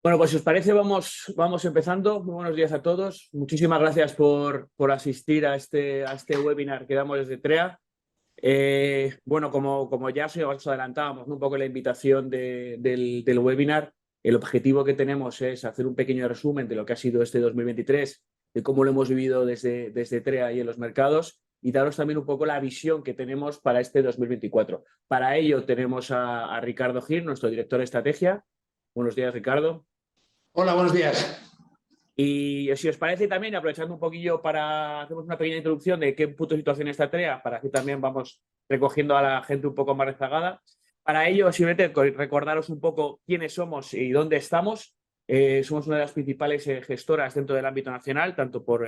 Bueno, pues si os parece, vamos empezando. Muy buenos días a todos. Muchísimas gracias por asistir a este webinar que damos desde TREA. Bueno, como ya os adelantábamos, ¿no? Un poco la invitación del webinar, el objetivo que tenemos es hacer un pequeño resumen de lo que ha sido este 2023, de cómo lo hemos vivido desde TREA y en los mercados, y daros también un poco la visión que tenemos para este 2024. Para ello tenemos a Ricardo Gil, nuestro director de estrategia. Buenos días, Ricardo. Hola, buenos días. Y si os parece también, aprovechando un poquillo para hacer una pequeña introducción de qué punto de situación está TREA, para que también vamos recogiendo a la gente un poco más rezagada. Para ello, simplemente recordaros un poco quiénes somos y dónde estamos. Somos una de las principales gestoras dentro del ámbito nacional, tanto por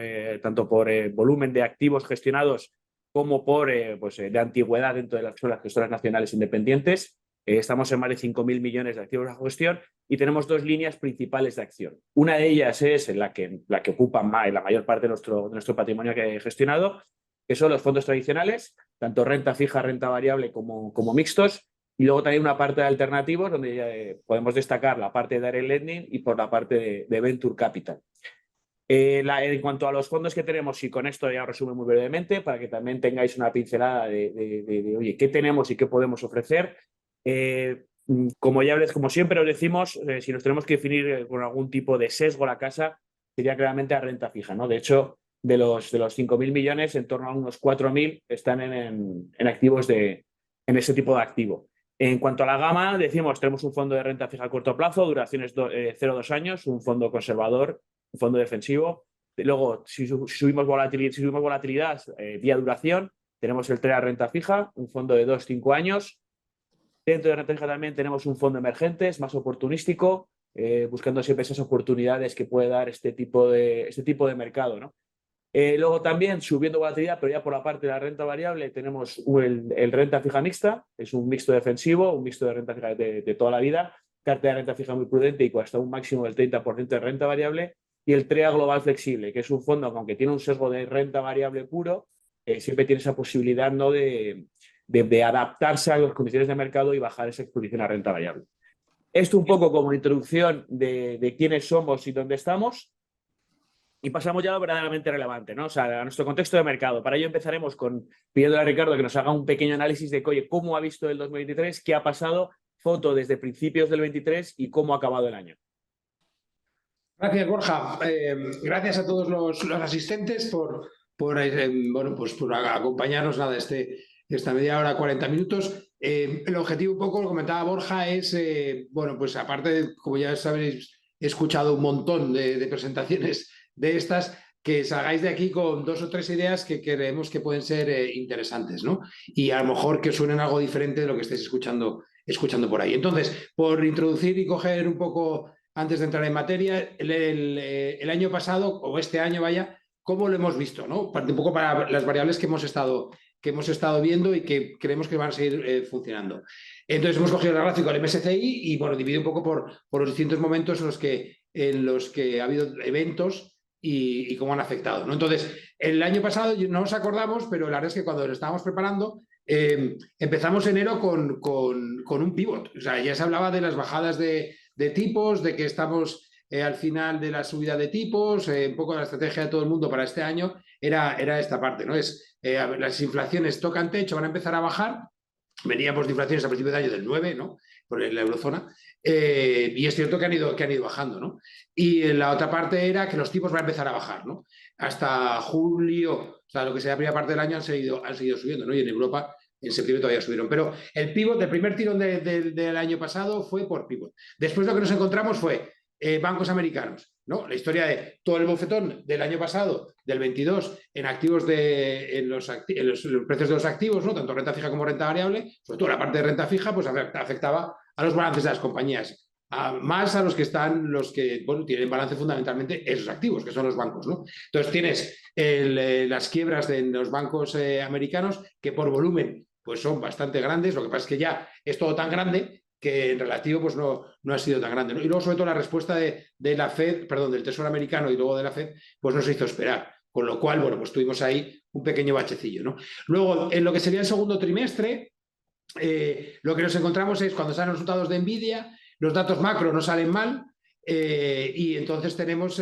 volumen de activos gestionados como por de antigüedad dentro de las gestoras nacionales independientes. Estamos en más de 5.000 millones de activos bajo gestión y tenemos dos líneas principales de acción. Una de ellas es la que ocupa la mayor parte de nuestro patrimonio que he gestionado, que son los fondos tradicionales, tanto renta fija, renta variable como mixtos. Y luego también una parte de alternativos, donde podemos destacar la parte de direct lending y por la parte de venture capital. En cuanto a los fondos que tenemos, y con esto ya os resumo muy brevemente, para que también tengáis una pincelada de oye, qué tenemos y qué podemos ofrecer. Como siempre os decimos, si nos tenemos que definir con algún tipo de sesgo la casa, sería claramente a renta fija, ¿no? De hecho, de los 5.000 millones, en torno a unos 4.000 están en activos en ese tipo de activo. En cuanto a la gama, decimos, tenemos un fondo de renta fija a corto plazo, duraciones 0-2 años, un fondo conservador, un fondo defensivo. Luego, si subimos volatilidad vía duración, tenemos el TREA renta fija, un fondo de 2-5 años. Dentro de renta fija también tenemos un fondo emergentes, más oportunístico, buscando siempre esas oportunidades que puede dar este tipo de mercado, ¿no? Luego también, subiendo volatilidad, pero ya por la parte de la renta variable, tenemos el renta fija mixta, es un mixto defensivo, un mixto de renta fija de toda la vida, cartera de renta fija muy prudente y hasta un máximo del 30% de renta variable, y el TREA global flexible, que es un fondo que, aunque tiene un sesgo de renta variable puro, siempre tiene esa posibilidad, ¿no?, de adaptarse a las condiciones de mercado y bajar esa exposición a renta variable. Esto un poco como introducción de quiénes somos y dónde estamos. Y pasamos ya a lo verdaderamente relevante, ¿no? O sea, a nuestro contexto de mercado. Para ello empezaremos pidiéndole a Ricardo que nos haga un pequeño análisis de oye, cómo ha visto el 2023, qué ha pasado, foto desde principios del 23 y cómo ha acabado el año. Gracias, Borja. Gracias a todos los asistentes por acompañarnos esta media hora, 40 minutos. El objetivo, un poco lo comentaba Borja, es, pues aparte, como ya sabéis, he escuchado un montón de presentaciones de estas, que salgáis de aquí con 2 o 3 ideas que creemos que pueden ser interesantes, ¿no? Y a lo mejor que suenen algo diferente de lo que estáis escuchando por ahí. Entonces, por introducir y coger un poco, antes de entrar en materia, el año pasado, o este año, vaya, ¿cómo lo hemos visto, ¿no? Un poco para las variables que hemos estado viendo y que creemos que van a seguir funcionando. Entonces hemos cogido el gráfico del MSCI y, bueno, dividido un poco por los distintos momentos en los que ha habido eventos y cómo han afectado, ¿no? Entonces, el año pasado no nos acordamos, pero la verdad es que cuando lo estábamos preparando, empezamos enero con un pivot. O sea, ya se hablaba de las bajadas de tipos, de que estamos al final de la subida de tipos, un poco la estrategia de todo el mundo para este año era esta parte, ¿no? Las inflaciones tocan techo, van a empezar a bajar. Veníamos de inflaciones a principios de año del 9, ¿no? Por la eurozona. Y es cierto que han ido bajando, ¿no? Y la otra parte era que los tipos van a empezar a bajar, ¿no? Hasta julio, o sea, lo que sea la primera parte del año han seguido subiendo, ¿no? Y en Europa en septiembre todavía subieron. Pero el pivot, el primer tirón del año pasado fue por pivot. Después lo que nos encontramos fue bancos americanos, ¿no? La historia de todo el bofetón del año pasado, del 22, en activos en los precios de los activos, ¿no? Tanto renta fija como renta variable, sobre todo la parte de renta fija, pues afectaba a los balances de las compañías, más a los que tienen balance fundamentalmente esos activos, que son los bancos, ¿no? Entonces tienes las quiebras de los bancos americanos, que por volumen pues son bastante grandes. Lo que pasa es que ya es todo tan grande que en relativo pues no ha sido tan grande, ¿no? Y luego, sobre todo, la respuesta de la Fed, perdón, del Tesoro americano y luego de la Fed, pues no se hizo esperar. Con lo cual, bueno, pues tuvimos ahí un pequeño bachecillo, ¿no? Luego, en lo que sería el segundo trimestre, lo que nos encontramos es cuando salen los resultados de Nvidia, los datos macro no salen mal, Y entonces tenemos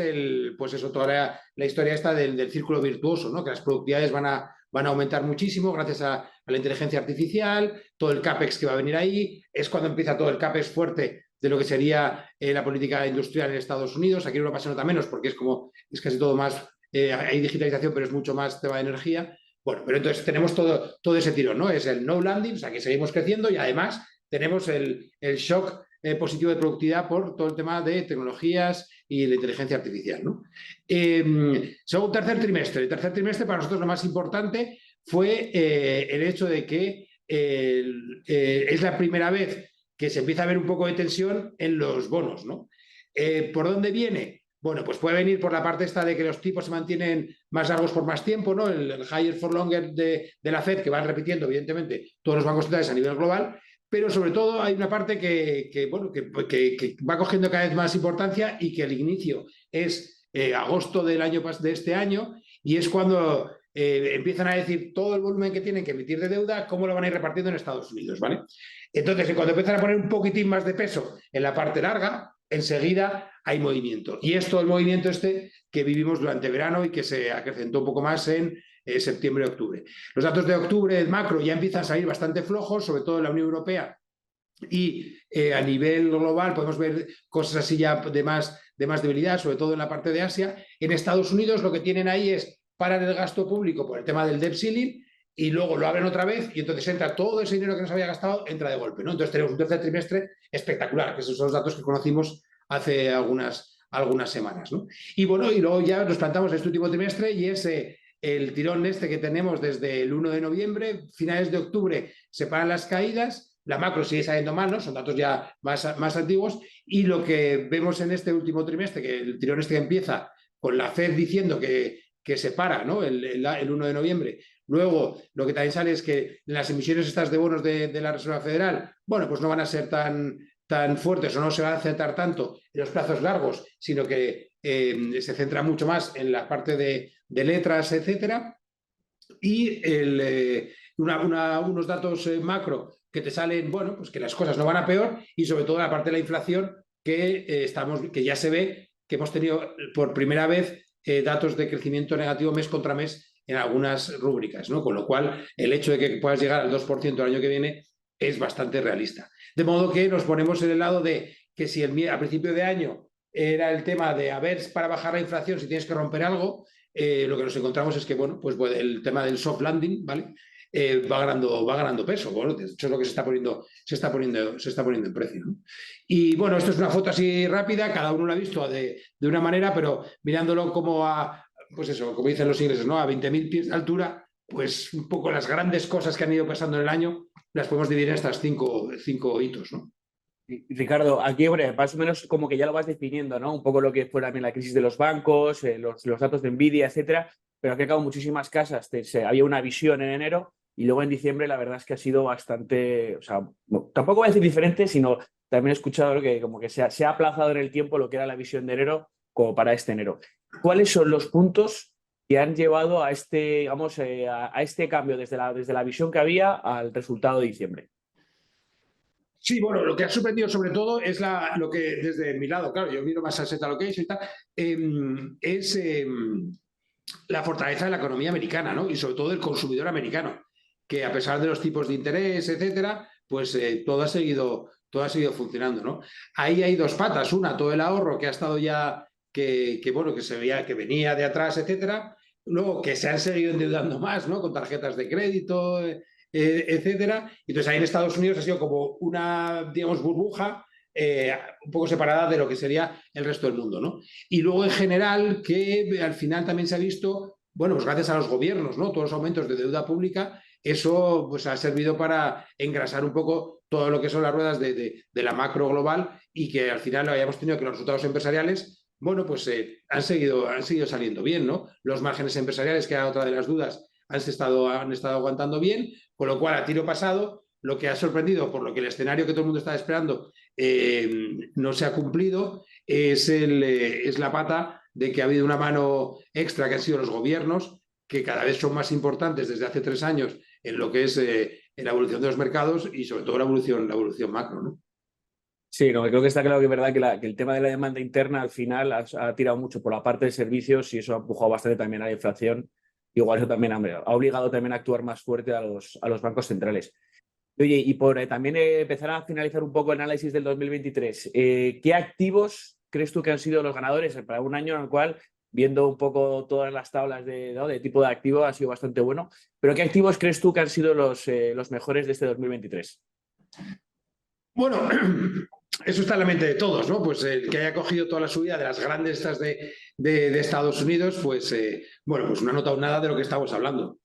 pues eso, toda la historia esta del círculo virtuoso, ¿no? Que las productividades van a aumentar muchísimo gracias a la inteligencia artificial, todo el CAPEX que va a venir ahí, es cuando empieza todo el CAPEX fuerte de lo que sería la política industrial en Estados Unidos. Aquí en Europa se nota menos porque es casi todo más, hay digitalización, pero es mucho más tema de energía. Bueno, pero entonces tenemos todo ese tirón, ¿no? Es el no landing, o sea, que seguimos creciendo y además tenemos el shock positivo de productividad por todo el tema de tecnologías y la inteligencia artificial, ¿no? Segundo, tercer trimestre. El tercer trimestre para nosotros lo más importante fue el hecho de que es la primera vez que se empieza a ver un poco de tensión en los bonos, ¿no? ¿Por dónde viene? Bueno, pues puede venir por la parte esta de que los tipos se mantienen más largos por más tiempo, ¿no? El higher for longer de la Fed, que van repitiendo, evidentemente, todos los bancos centrales a nivel global, pero sobre todo hay una parte que va cogiendo cada vez más importancia y que el inicio es agosto de este año, y es cuando empiezan a decir todo el volumen que tienen que emitir de deuda, cómo lo van a ir repartiendo en Estados Unidos, ¿vale? Entonces, cuando empiezan a poner un poquitín más de peso en la parte larga, enseguida hay movimiento. Y es todo el movimiento este que vivimos durante verano y que se acrecentó un poco más en septiembre y octubre. Los datos de octubre del macro ya empiezan a salir bastante flojos, sobre todo en la Unión Europea, y a nivel global podemos ver cosas así ya de más debilidad, sobre todo en la parte de Asia. En Estados Unidos lo que tienen ahí es parar el gasto público por el tema del debt ceiling y luego lo abren otra vez y entonces entra todo ese dinero que nos había gastado, entra de golpe, ¿no? Entonces tenemos un tercer trimestre espectacular, que esos son los datos que conocimos hace algunas semanas, ¿no? Y bueno, y luego ya nos plantamos este último trimestre y es el tirón este que tenemos desde el 1 de noviembre, finales de octubre se paran las caídas, la macro sigue saliendo mal, ¿no? Son datos ya más antiguos, y lo que vemos en este último trimestre, que el tirón este que empieza con la Fed diciendo que se para, ¿no? El 1 de noviembre. Luego, lo que también sale es que las emisiones estas de bonos de la Reserva Federal, bueno, pues no van a ser tan fuertes o no se van a centrar tanto en los plazos largos, sino que se centra mucho más en la parte de letras, etcétera. Y unos datos macro que te salen, bueno, pues que las cosas no van a peor, y sobre todo la parte de la inflación que ya se ve que hemos tenido por primera vez datos de crecimiento negativo mes contra mes en algunas rúbricas, ¿no? Con lo cual el hecho de que puedas llegar al 2% el año que viene es bastante realista. De modo que nos ponemos en el lado de que si a principio de año era el tema de a ver para bajar la inflación si tienes que romper algo, lo que nos encontramos es que, bueno, pues el tema del soft landing, ¿vale? Va ganando peso. Bueno, de hecho es lo que se está poniendo en precio, ¿no? Y bueno, esto es una foto así rápida, cada uno lo ha visto de una manera, pero mirándolo como pues eso, como dicen los ingleses, ¿no? A 20.000 pies de altura, pues un poco las grandes cosas que han ido pasando en el año las podemos dividir en estas cinco hitos, ¿no? Ricardo, aquí, hombre, más o menos como que ya lo vas definiendo, ¿no? Un poco lo que fue también la crisis de los bancos, los datos de Nvidia, etcétera, pero al fin y al cabo muchísimas casas, había una visión en enero y luego en diciembre la verdad es que ha sido bastante, o sea, no, tampoco voy a decir diferente, sino también he escuchado que como que se ha aplazado en el tiempo lo que era la visión de enero como para este enero. ¿Cuáles son los puntos que han llevado a este, digamos, a este cambio desde la visión que había al resultado de diciembre? Sí, bueno, lo que ha sorprendido sobre todo es lo que desde mi lado, claro, yo miro más asset allocation y tal, es la fortaleza de la economía americana, ¿no? Y sobre todo del consumidor americano, que a pesar de los tipos de interés, etcétera, pues todo ha seguido funcionando, ¿no? Ahí hay dos patas, una, todo el ahorro que ha estado ya, bueno, que se veía que venía de atrás, etcétera, luego que se han seguido endeudando más, ¿no? Con tarjetas de crédito, etcétera. Entonces ahí en Estados Unidos ha sido como una, digamos, burbuja un poco separada de lo que sería el resto del mundo, ¿no? Y luego en general que al final también se ha visto, bueno, pues gracias a los gobiernos, ¿no? Todos los aumentos de deuda pública, eso pues ha servido para engrasar un poco todo lo que son las ruedas de la macro global, y que al final hayamos tenido que los resultados empresariales, bueno, pues han seguido saliendo bien, ¿no? Los márgenes empresariales, que era otra de las dudas, han estado aguantando bien, con lo cual a tiro pasado lo que ha sorprendido, por lo que el escenario que todo el mundo estaba esperando no se ha cumplido, es la pata de que ha habido una mano extra que han sido los gobiernos, que cada vez son más importantes desde hace 3 años en lo que es en la evolución de los mercados y sobre todo la evolución macro, ¿no? Sí, no, creo que está claro que es verdad que el tema de la demanda interna al final ha tirado mucho por la parte de servicios y eso ha empujado bastante también a la inflación. Igual eso también hombre, ha obligado también a actuar más fuerte a los bancos centrales. Oye, y por también empezar a finalizar un poco el análisis del 2023, ¿qué activos crees tú que han sido los ganadores para un año en el cual, viendo un poco todas las tablas ¿no? de tipo de activo, ha sido bastante bueno? Pero ¿qué activos crees tú que han sido los mejores de este 2023? Bueno, eso está en la mente de todos, ¿no? Pues el que haya cogido toda la subida de las grandes estas de Estados Unidos, pues bueno, pues no ha notado nada de lo que estamos hablando.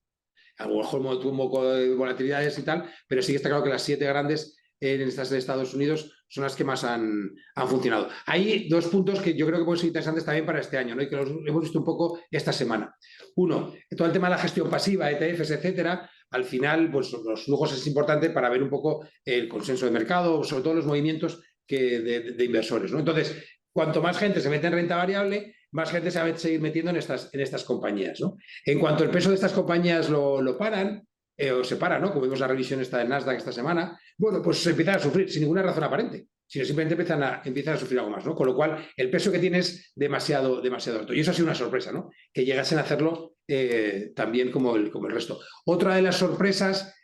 A lo mejor tuvo un poco de volatilidades y tal, pero sí que está claro que las 7 grandes en estas de Estados Unidos son las que más han funcionado. Hay 2 puntos que yo creo que pueden ser interesantes también para este año, ¿no? Y que los hemos visto un poco esta semana. Uno, todo el tema de la gestión pasiva, ETFs, etcétera. Al final, pues los flujos es importante para ver un poco el consenso de mercado, sobre todo los movimientos de inversores, ¿no? Entonces, cuanto más gente se mete en renta variable, más gente se va a seguir metiendo en estas compañías, ¿no? En cuanto el peso de estas compañías lo paran, o se para, ¿no? Como vimos la revisión esta de Nasdaq esta semana, bueno, pues se empiezan a sufrir sin ninguna razón aparente, sino simplemente empiezan a sufrir algo más, ¿no? Con lo cual, el peso que tiene es demasiado alto. Y eso ha sido una sorpresa, ¿no? Que llegasen a hacerlo también como el resto. Otra de las sorpresas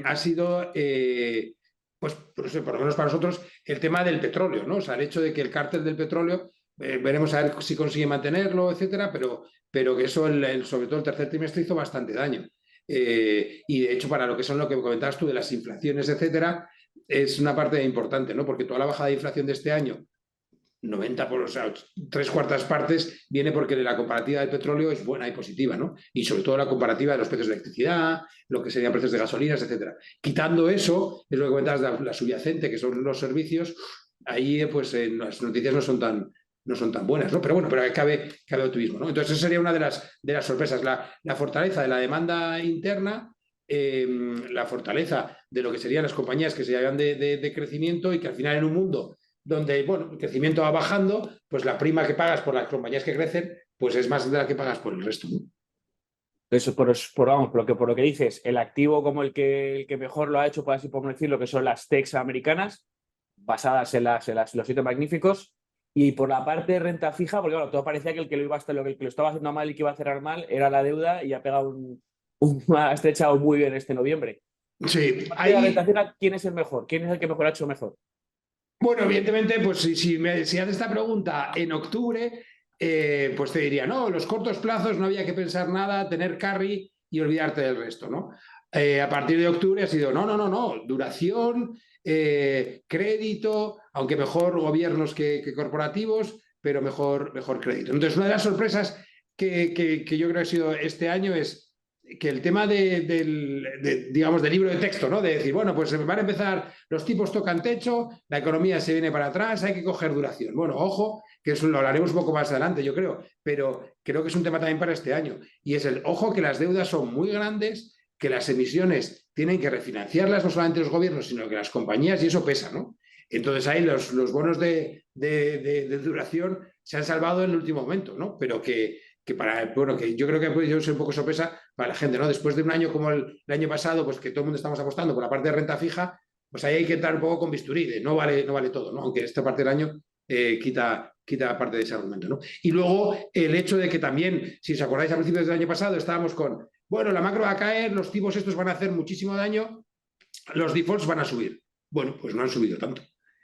ha sido, pues, no sé, por lo menos para nosotros, el tema del petróleo, ¿no? O sea, el hecho de que el cártel del petróleo veremos a ver si consigue mantenerlo, etcétera, pero que eso, sobre todo el tercer trimestre, hizo bastante daño. Y de hecho, para lo que son lo que comentabas tú de las inflaciones, etcétera, es una parte importante, ¿no? Porque toda la bajada de inflación de este año, 90 o sea, 3/4 partes, viene porque la comparativa del petróleo es buena y positiva, ¿no? Y sobre todo la comparativa de los precios de electricidad, lo que serían precios de gasolinas, etcétera. Quitando eso, es lo que comentabas de la subyacente, que son los servicios, ahí pues las noticias no son tan buenas, ¿no? Pero bueno, pero cabe optimismo, ¿no? Entonces, esa sería una de las sorpresas, la fortaleza de la demanda interna, la fortaleza de lo que serían las compañías que se llaman de crecimiento y que al final en un mundo donde, bueno, el crecimiento va bajando, pues la prima que pagas por las compañías que crecen, pues es más de la que pagas por el resto, ¿no? Eso vamos, por lo que dices, el activo como el que mejor lo ha hecho, por así podemos decir, lo que son las techs americanas, basadas en los 7 magníficos. Y por la parte de renta fija, porque bueno, todo parecía que el que lo iba a lo que lo estaba haciendo mal y que iba a cerrar mal era la deuda y ha pegado ha estrechado muy bien este noviembre. Sí, Por parte de la renta ahí, fija, ¿quién es el mejor? ¿Quién es el que mejor ha hecho mejor? bueno, evidentemente, pues si haces esta pregunta en octubre, pues te diría, no, los cortos plazos no había que pensar nada, tener carry y olvidarte del resto, ¿no? A partir de octubre ha sido, no, no, no, no, duración, crédito, aunque mejor gobiernos que corporativos, pero mejor crédito. Entonces, una de las sorpresas que yo creo que ha sido este año es que el tema digamos, del libro de texto, ¿no? De decir, bueno, pues van a empezar, los tipos tocan techo, la economía se viene para atrás, hay que coger duración. Bueno, ojo, que eso lo hablaremos un poco más adelante, yo creo, pero creo que es un tema también para este año. Y es ojo, que las deudas son muy grandes, que las emisiones tienen que refinanciarlas no solamente los gobiernos, sino que las compañías, y eso pesa, ¿no? Entonces ahí los bonos de duración se han salvado en el último momento, ¿no? Pero bueno, que yo creo que puede ser un poco sorpresa para la gente, ¿no? Después de un año como el año pasado, pues que todo el mundo estamos apostando por la parte de renta fija, pues ahí hay que entrar un poco con bisturí, no vale todo, ¿no? Aunque esta parte del año quita parte de ese argumento, ¿no? Y luego el hecho de que también, si os acordáis, a principios del año pasado estábamos con, bueno, la macro va a caer, los tipos estos van a hacer muchísimo daño, los defaults van a subir. Bueno, pues no han subido tanto.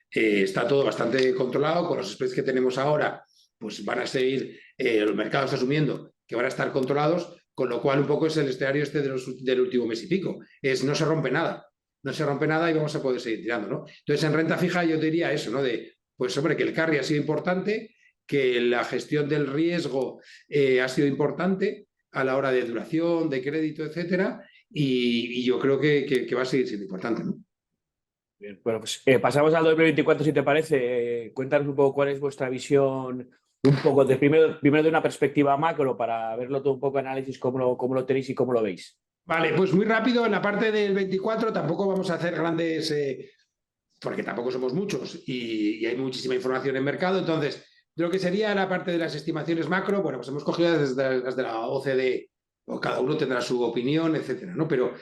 Está todo bastante controlado, con los spreads que tenemos ahora, pues van a seguir, el mercado está asumiendo que van a estar controlados, con lo cual un poco es el escenario del último mes y pico. No se rompe nada, no se rompe nada y vamos a poder seguir tirando, ¿no? Entonces, en renta fija yo diría eso, ¿no? Pues hombre, que el carry ha sido importante, que la gestión del riesgo ha sido importante a la hora de duración, de crédito, etcétera, y yo creo que va a seguir siendo importante, ¿no? Bien, bueno, pues pasamos al 2024, si te parece. Cuéntanos un poco cuál es vuestra visión, un poco primero de una perspectiva macro, para verlo todo un poco análisis, cómo lo tenéis y cómo lo veis. Vale, pues muy rápido, en la parte del 24 tampoco vamos a hacer grandes, porque tampoco somos muchos y hay muchísima información en mercado, entonces lo que sería la parte de las estimaciones macro, bueno, pues hemos cogido desde las de la OCDE, o cada uno tendrá su opinión, etcétera, ¿no? Pero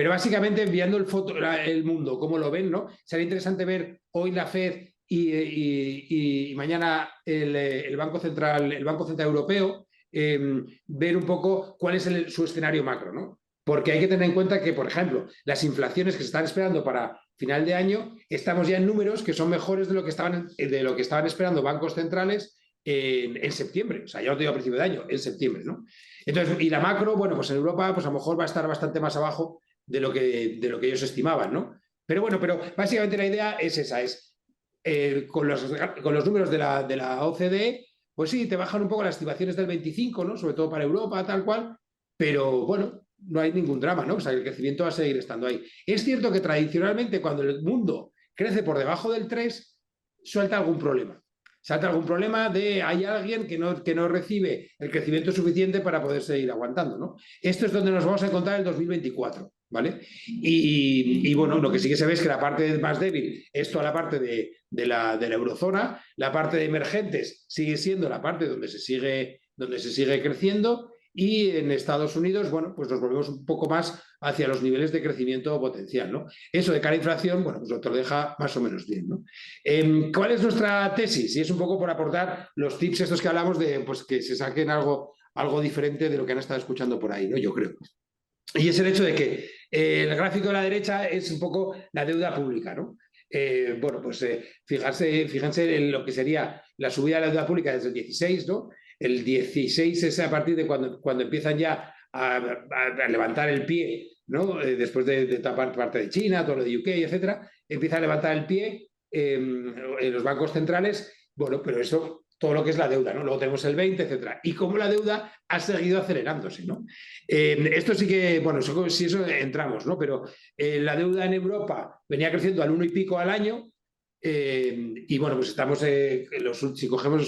básicamente enviando el mundo, cómo lo ven, ¿no? Sería interesante ver hoy la FED y mañana el Banco Central Europeo, ver un poco cuál es su escenario macro, ¿no? Porque hay que tener en cuenta que, por ejemplo, las inflaciones que se están esperando para final de año, estamos ya en números que son mejores de lo que estaban esperando bancos centrales en septiembre. O sea, ya lo digo a principio de año, en septiembre, ¿no? Entonces, y la macro, bueno, pues en Europa, pues a lo mejor va a estar bastante más abajo de lo que ellos estimaban, ¿no? Pero bueno, pero básicamente la idea es esa, con los números de la OCDE, pues sí, te bajan un poco las estimaciones del 25, ¿no? Sobre todo para Europa, tal cual, pero bueno, no hay ningún drama, ¿no? O sea, el crecimiento va a seguir estando ahí. Es cierto que tradicionalmente cuando el mundo crece por debajo del 3, suelta algún problema. Salta algún problema de hay alguien que no recibe el crecimiento suficiente para poder seguir aguantando, ¿no? Esto es donde nos vamos a encontrar en el 2024, ¿vale? Y bueno, lo que sí que se ve es que la parte más débil es toda la parte de la eurozona, la parte de emergentes sigue siendo la parte donde se sigue creciendo, y en Estados Unidos, bueno, pues nos volvemos un poco más hacia los niveles de crecimiento potencial, ¿no? Eso de cara a inflación, bueno, pues lo deja más o menos bien, ¿no? ¿Cuál es nuestra tesis? Y es un poco por aportar los tips estos que hablamos de, pues, que se saquen algo diferente de lo que han estado escuchando por ahí, ¿no? Yo creo. Y es el hecho de que el gráfico de la derecha es un poco la deuda pública, ¿no? Bueno, pues fíjense en lo que sería la subida de la deuda pública desde el 16, ¿no? El 16 es a partir de cuando empiezan ya a levantar el pie, ¿no? Después de tapar parte de China, todo lo de UK, etcétera, empieza a levantar el pie en los bancos centrales. Bueno, pero eso, todo lo que es la deuda, ¿no? Luego tenemos el 20, etcétera. Y cómo la deuda ha seguido acelerándose, ¿no? Esto sí que, bueno, si eso entramos, ¿no? Pero la deuda en Europa venía creciendo al 1 y pico al año, y bueno, pues estamos, si cogemos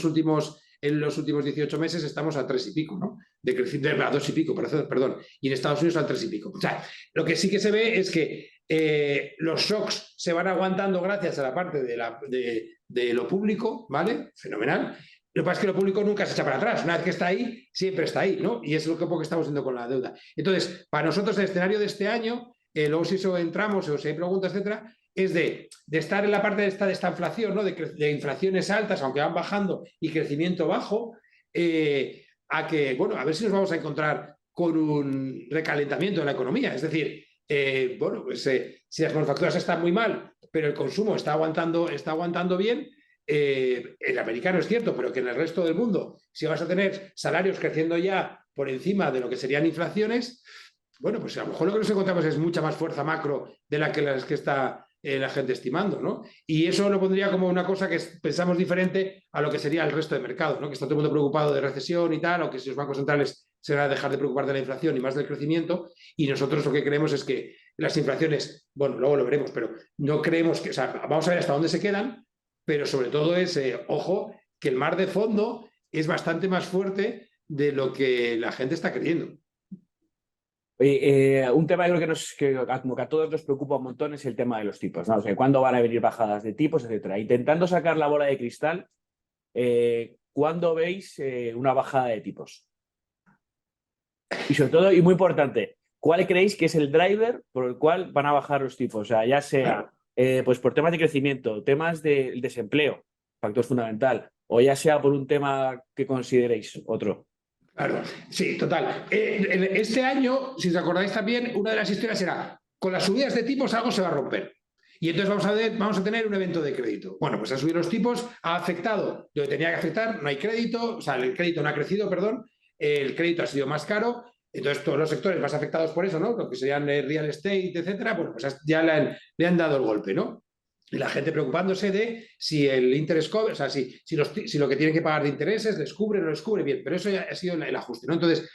en los últimos 18 meses estamos a 3 y pico, ¿no? A 2 y pico, perdón. Y en Estados Unidos al 3 y pico. O sea, lo que sí que se ve es que los shocks se van aguantando gracias a la parte de lo público, ¿vale? Fenomenal. Lo que pasa es que lo público nunca se echa para atrás. Una vez que está ahí, siempre está ahí, ¿no? Y es lo que estamos haciendo con la deuda. Entonces, para nosotros el escenario de este año, luego si eso entramos o si hay preguntas, etcétera, es de estar en la parte de esta inflación, ¿no? De inflaciones altas, aunque van bajando, y crecimiento bajo, a que, bueno, a ver si nos vamos a encontrar con un recalentamiento de la economía. Es decir, bueno, pues si las manufacturas están muy mal, pero el consumo está aguantando bien, el americano es cierto, pero que en el resto del mundo, si vas a tener salarios creciendo ya por encima de lo que serían inflaciones, bueno, pues a lo mejor lo que nos encontramos es mucha más fuerza macro de las que está la gente estimando, ¿no? Y eso lo pondría como una cosa que pensamos diferente a lo que sería el resto de mercado, ¿no? Que está todo el mundo preocupado de recesión y tal, o que si los bancos centrales se van a dejar de preocupar de la inflación y más del crecimiento, y nosotros lo que creemos es que las inflaciones, bueno, luego lo veremos, pero no creemos que, o sea, vamos a ver hasta dónde se quedan, pero sobre todo es, ojo, que el mar de fondo es bastante más fuerte de lo que la gente está creyendo. Oye, un tema yo creo que como que a todos nos preocupa un montón es el tema de los tipos, ¿no? O sea, cuándo van a venir bajadas de tipos, etcétera. Intentando sacar la bola de cristal, ¿cuándo veis una bajada de tipos? Y sobre todo, y muy importante, ¿cuál creéis que es el driver por el cual van a bajar los tipos? O sea, ya sea pues por temas de crecimiento, temas del desempleo, factor fundamental, o ya sea por un tema que consideréis otro. Claro, sí, total. Este año, si os acordáis también, una de las historias era, con las subidas de tipos algo se va a romper. Y entonces vamos a tener un evento de crédito. Bueno, pues ha subido los tipos, ha afectado lo que tenía que afectar, no hay crédito, o sea, el crédito no ha crecido, perdón, el crédito ha sido más caro, entonces todos los sectores más afectados por eso, ¿no? Lo que serían real estate, etcétera, bueno, pues ya le han dado el golpe, ¿no? Y la gente preocupándose de si el interés cover, o sea, si lo que tienen que pagar de intereses les cubre o no les cubre, bien, pero eso ya ha sido el ajuste, ¿no? Entonces,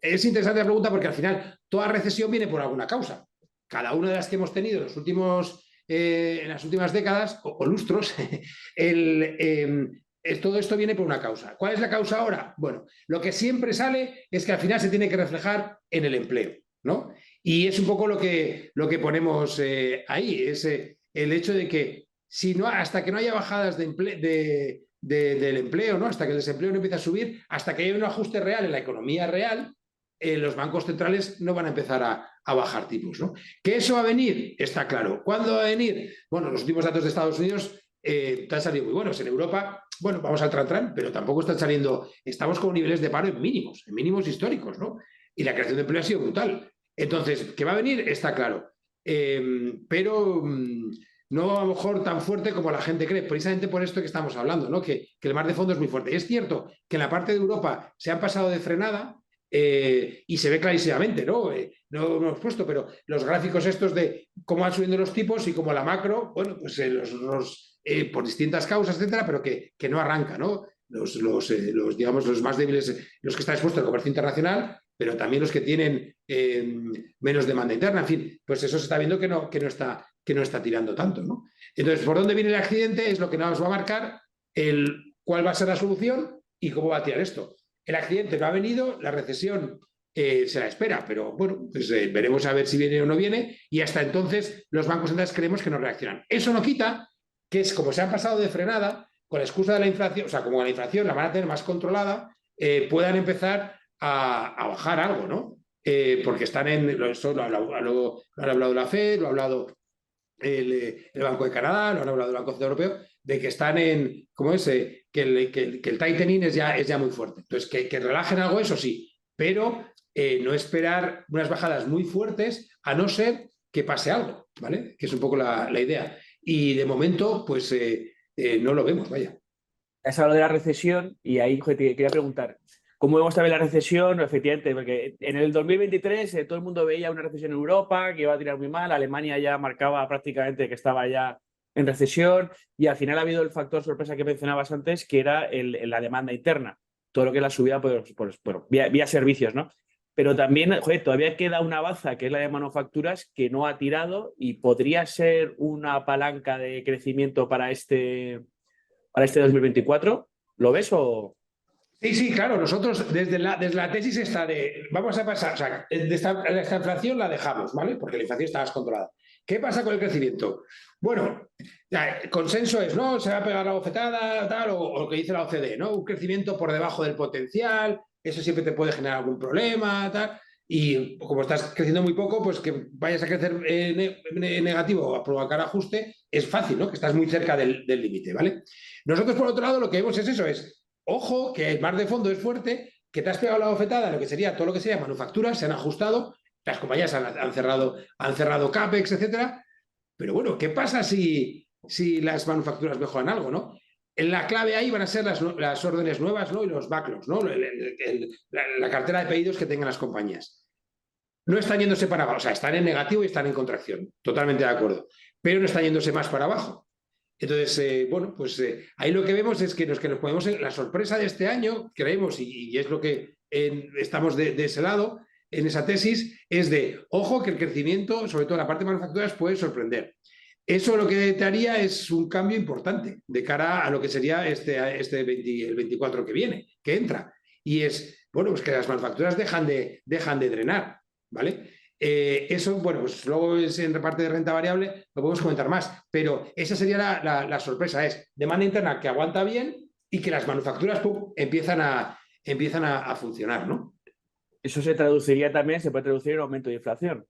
es interesante la pregunta porque al final toda recesión viene por alguna causa. Cada una de las que hemos tenido en las últimas décadas o lustros, todo esto viene por una causa. ¿Cuál es la causa ahora? Bueno, lo que siempre sale es que al final se tiene que reflejar en el empleo, ¿no? Y es un poco lo que ponemos ahí, es el hecho de que hasta que no haya bajadas del empleo, ¿no? Hasta que el desempleo no empiece a subir, hasta que haya un ajuste real en la economía real, los bancos centrales no van a empezar a bajar tipos, ¿no? ¿Que eso va a venir? Está claro. ¿Cuándo va a venir? Bueno, los últimos datos de Estados Unidos están saliendo muy buenos. En Europa, bueno, vamos al tran, pero tampoco están saliendo, estamos con niveles de paro en mínimos históricos, ¿no? Y la creación de empleo ha sido brutal. Entonces, ¿qué va a venir? Está claro. Pero no a lo mejor tan fuerte como la gente cree, precisamente por esto que estamos hablando, ¿no? Que el mar de fondo es muy fuerte. Y es cierto que en la parte de Europa se han pasado de frenada, y se ve clarísimamente, ¿no? No hemos puesto, pero los gráficos estos de cómo van subiendo los tipos y como la macro, bueno, pues por distintas causas, etcétera, pero que no arranca, ¿no? Digamos, los más débiles, los que están expuestos al comercio internacional, pero también los que tienen menos demanda interna, en fin, pues eso se está viendo que no está tirando tanto, ¿no? Entonces, ¿por dónde viene el accidente? Es lo que nos va a marcar cuál va a ser la solución y cómo va a tirar esto. El accidente no ha venido, la recesión se la espera, pero bueno, pues veremos a ver si viene o no viene, y hasta entonces los bancos centrales creemos que no reaccionan. Eso no quita que es como se han pasado de frenada, con la excusa de la inflación, o sea, como la inflación la van a tener más controlada, puedan empezar a bajar algo, ¿no? Porque están eso lo ha hablado la FED, lo ha hablado el Banco de Canadá, lo han hablado el Banco Central Europeo, de que están en, ¿cómo es? Que el tightening es ya muy fuerte. Entonces, que relajen algo, eso sí, pero no esperar unas bajadas muy fuertes, a no ser que pase algo, ¿vale? Que es un poco la idea. Y de momento, pues no lo vemos, vaya. Has hablado de la recesión y ahí te quería preguntar, ¿cómo vemos también la recesión? Efectivamente, porque en el 2023 todo el mundo veía una recesión en Europa, que iba a tirar muy mal, Alemania ya marcaba prácticamente que estaba ya en recesión, y al final ha habido el factor sorpresa que mencionabas antes, que era la demanda interna, todo lo que es la subida vía servicios, ¿no? Pero también, joder, todavía queda una baza, que es la de manufacturas, que no ha tirado y podría ser una palanca de crecimiento para este 2024. ¿Lo ves o...? Sí, claro, nosotros desde la tesis esta vamos a pasar, o sea, esta inflación la dejamos, ¿vale? Porque la inflación está más controlada. ¿Qué pasa con el crecimiento? Bueno, el consenso es, ¿no? Se va a pegar la bofetada, tal, o lo que dice la OCDE, ¿no? Un crecimiento por debajo del potencial, eso siempre te puede generar algún problema, tal. Y como estás creciendo muy poco, pues que vayas a crecer negativo o a provocar ajuste es fácil, ¿no? Que estás muy cerca del límite, ¿vale? Nosotros, por otro lado, lo que vemos es eso, ojo, que el mar de fondo es fuerte, que te has pegado la bofetada, lo que sería todo lo que sería manufacturas, se han ajustado, las compañías han cerrado CAPEX, etcétera. Pero bueno, ¿qué pasa si las manufacturas mejoran algo, ¿no? La clave ahí van a ser las órdenes nuevas, ¿no? Y los backlogs, ¿no? La cartera de pedidos que tengan las compañías. No están yéndose para abajo, o sea, están en negativo y están en contracción, totalmente de acuerdo, pero no están yéndose más para abajo. Entonces, bueno, pues ahí lo que vemos es que nos podemos, la sorpresa de este año, creemos, y es lo que estamos de ese lado, en esa tesis, es de, ojo, que el crecimiento, sobre todo en la parte de manufacturas, puede sorprender. Eso lo que te haría es un cambio importante de cara a lo que sería el 24 que viene, que entra. Y es, bueno, pues que las manufacturas dejan de drenar, ¿vale? Eso, bueno, pues luego en parte de renta variable lo podemos comentar más, pero esa sería la sorpresa, es demanda interna que aguanta bien y que las manufacturas empiezan a funcionar, ¿no? Eso se puede traducir en aumento de inflación.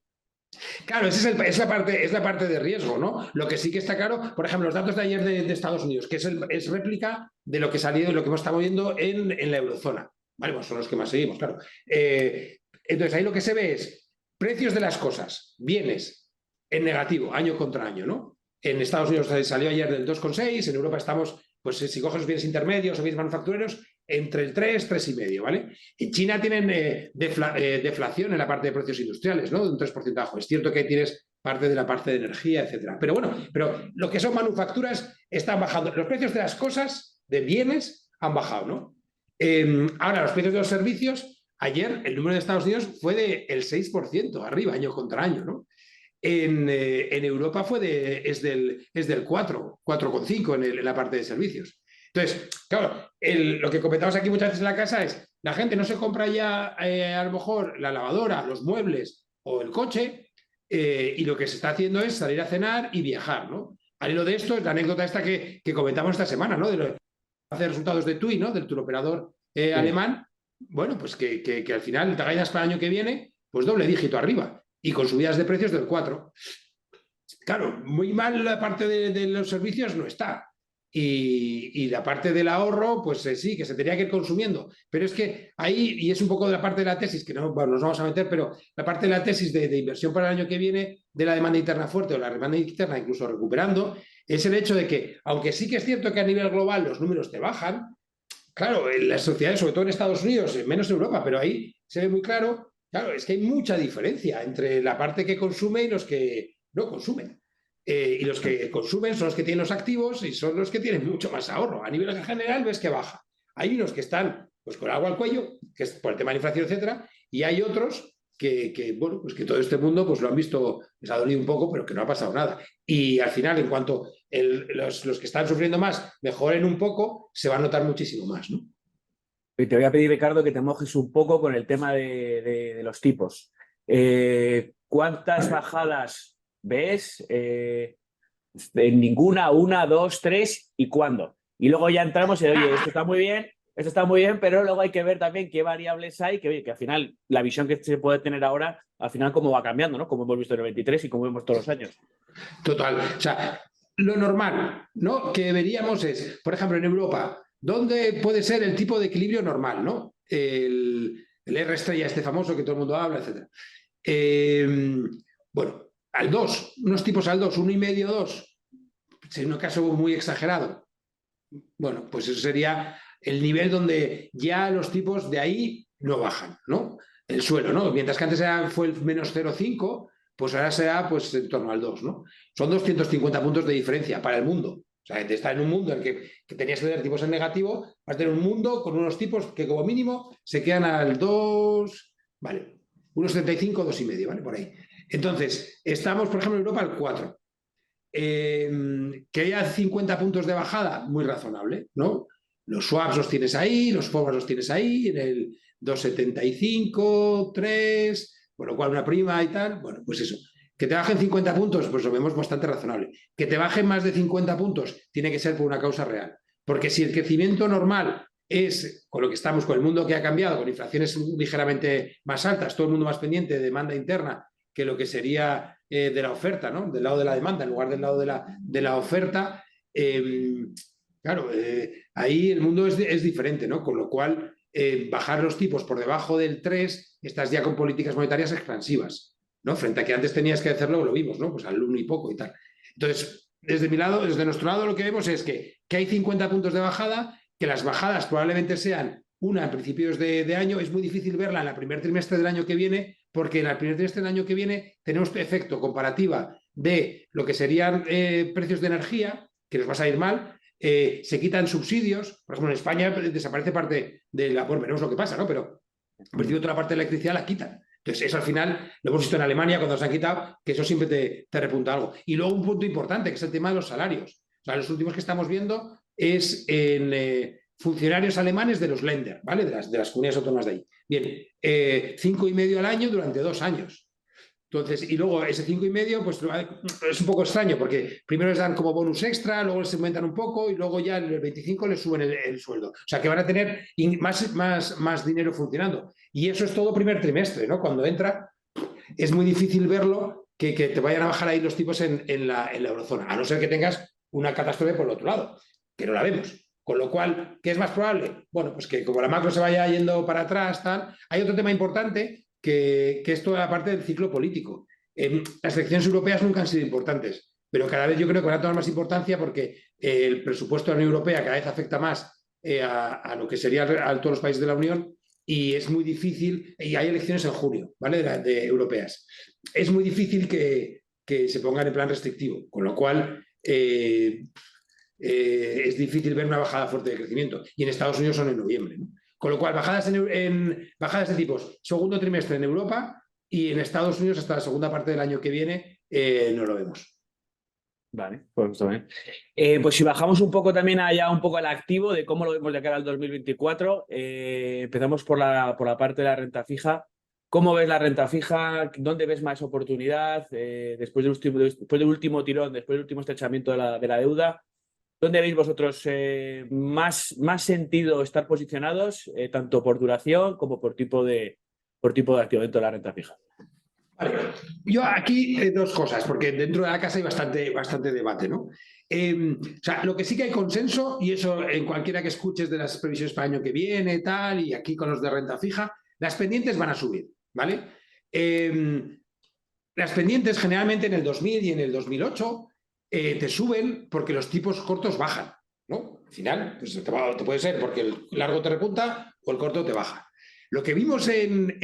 Claro, es la parte de riesgo, ¿no? Lo que sí que está claro, por ejemplo, los datos de ayer de Estados Unidos, que es réplica de lo que salió, lo que hemos estado viendo en la eurozona. Vale, pues son los que más seguimos, claro. Entonces, ahí lo que se ve es precios de las cosas, bienes, en negativo, año contra año, ¿no? En Estados Unidos salió ayer del 2,6, en Europa estamos, pues si coges los bienes intermedios o bienes manufactureros, entre el 3, 3,5, ¿vale? En China tienen deflación en la parte de precios industriales, ¿no? De un 3% bajo. Es cierto que tienes parte de la parte de energía, etcétera. Pero bueno, lo que son manufacturas están bajando. Los precios de las cosas, de bienes, han bajado, ¿no? Ahora, los precios de los servicios, ayer el número de Estados Unidos fue del 6% arriba, año contra año, ¿no? En Europa es del 4,5 en la parte de servicios. Entonces, claro, lo que comentamos aquí muchas veces en la casa es, la gente no se compra ya a lo mejor la lavadora, los muebles o el coche, y lo que se está haciendo es salir a cenar y viajar, ¿no? Al hilo de esto es la anécdota esta que comentamos esta semana, ¿no? De hacer resultados de TUI, ¿no? Del turoperador alemán. Bueno, pues que al final te gainas para el año que viene, pues doble dígito arriba y con subidas de precios del 4. Claro, muy mal la parte de los servicios no está. y la parte del ahorro, pues sí, que se tenía que ir consumiendo. Pero es que ahí, y es un poco de la parte de la tesis, que no, bueno, nos vamos a meter, pero la parte de la tesis de inversión para el año que viene, de la demanda interna fuerte o la demanda interna incluso recuperando, es el hecho de que, aunque sí que es cierto que a nivel global los números te bajan, claro, en las sociedades, sobre todo en Estados Unidos, menos en Europa, pero ahí se ve muy claro, claro, es que hay mucha diferencia entre la parte que consume y los que no consumen. Y los que consumen son los que tienen los activos y son los que tienen mucho más ahorro. A nivel general ves que baja. Hay unos que están pues con agua al cuello, que es por el tema de la inflación, etcétera, y hay otros bueno, pues que todo este mundo pues lo han visto, les ha dolido un poco, pero que no ha pasado nada. Y al final, en cuanto los que están sufriendo más mejoren un poco, se va a notar muchísimo más, ¿no? Y te voy a pedir, Ricardo, que te mojes un poco con el tema de los tipos. ¿Cuántas bajadas ves? En ninguna, una, dos, tres, ¿y cuándo? Y luego ya entramos y, oye, esto está muy bien, pero luego hay que ver también qué variables hay, que, oye, que al final la visión que se puede tener ahora, al final cómo va cambiando, ¿no? Como hemos visto en el 23 y como vemos todos los años. Total. O sea, lo normal, ¿no? Que veríamos es, por ejemplo, en Europa, ¿dónde puede ser el tipo de equilibrio normal, ¿no? El R estrella este famoso que todo el mundo habla, etc. Bueno, al 2, unos tipos al 2, 1,5, 2, en un caso muy exagerado. Bueno, pues eso sería el nivel donde ya los tipos de ahí no bajan, ¿no? El suelo, ¿no? Mientras que antes fue el menos 0,5, pues ahora será pues en torno al 2, ¿no? Son 250 puntos de diferencia para el mundo. O sea, de estar en un mundo en el que tenías que tener tipos en negativo, vas a tener un mundo con unos tipos que como mínimo se quedan al 2, ¿vale? 1,75, 2,5, ¿vale? Por ahí. Entonces, estamos, por ejemplo, en Europa al 4. Que haya 50 puntos de bajada, muy razonable, ¿no? Los swaps los tienes ahí, los forwards los tienes ahí, en el 2,75, 3, por lo cual una prima y tal, bueno, pues eso. Que te bajen 50 puntos, pues lo vemos bastante razonable. Que te bajen más de 50 puntos, tiene que ser por una causa real. Porque si el crecimiento normal es, con lo que estamos, con el mundo que ha cambiado, con inflaciones ligeramente más altas, todo el mundo más pendiente de demanda interna que lo que sería de la oferta, ¿no? Del lado de la demanda, en lugar del lado de la oferta, claro, ahí el mundo es diferente, ¿no? Con lo cual, bajar los tipos por debajo del 3, estás ya con políticas monetarias expansivas, ¿no? Frente a que antes tenías que hacerlo, lo vimos, ¿no? Pues al 1 y poco y tal. Entonces, desde mi lado, desde nuestro lado, lo que vemos es que hay 50 puntos de bajada, que las bajadas probablemente sean una a principios de año, es muy difícil verla en el primer trimestre del año que viene, porque en el primer trimestre del año que viene tenemos efecto comparativa de lo que serían precios de energía, que nos va a salir mal, se quitan subsidios, por ejemplo en España desaparece parte de la, bueno, veremos lo que pasa, ¿no? Pero en principio toda la parte de la electricidad la quitan. Entonces, eso al final lo hemos visto en Alemania cuando se han quitado, que eso siempre te repunta algo. Y luego un punto importante, que es el tema de los salarios. O sea, los últimos que estamos viendo es en funcionarios alemanes de los Länder, ¿vale? De las comunidades autónomas de ahí. Bien, 5,5 al año durante 2 años. Entonces, y luego ese 5,5, pues es un poco extraño, porque primero les dan como bonus extra, luego les aumentan un poco y luego ya en el 25 les suben el sueldo. O sea, que van a tener más dinero funcionando. Y eso es todo primer trimestre, ¿no? Cuando entra, es muy difícil verlo que te vayan a bajar ahí los tipos en la eurozona, a no ser que tengas una catástrofe por el otro lado, que no la vemos. Con lo cual, ¿qué es más probable? Bueno, pues que como la macro se vaya yendo para atrás, tal. Hay otro tema importante que es toda la parte del ciclo político. Las elecciones europeas nunca han sido importantes, pero cada vez yo creo que van a tomar más importancia porque el presupuesto de la Unión Europea cada vez afecta más a lo que sería a todos los países de la Unión y es muy difícil, y hay elecciones en junio, ¿vale? De europeas. Es muy difícil que se pongan en plan restrictivo, con lo cual es difícil ver una bajada fuerte de crecimiento. Y en Estados Unidos son en noviembre, ¿no? Con lo cual, bajadas de tipos, segundo trimestre en Europa y en Estados Unidos hasta la segunda parte del año que viene no lo vemos. Vale, pues está bien. Pues si bajamos un poco también allá un poco al activo de cómo lo vemos de cara al 2024, empezamos por la parte de la renta fija. ¿Cómo ves la renta fija? ¿Dónde ves más oportunidad? Después del último tirón, después del último estrechamiento de la deuda, ¿dónde veis vosotros más sentido estar posicionados, tanto por duración como por tipo de activo dentro de la renta fija? Vale. Yo aquí dos cosas, porque dentro de la casa hay bastante debate, ¿no? O sea, lo que sí que hay consenso, y eso en cualquiera que escuches de las previsiones para el año que viene, tal, y aquí con los de renta fija, las pendientes van a subir, ¿vale? Las pendientes generalmente en el 2000 y en el 2008 te suben porque los tipos cortos bajan, ¿no? Al final, pues te puede ser porque el largo te repunta o el corto te baja. Lo que vimos en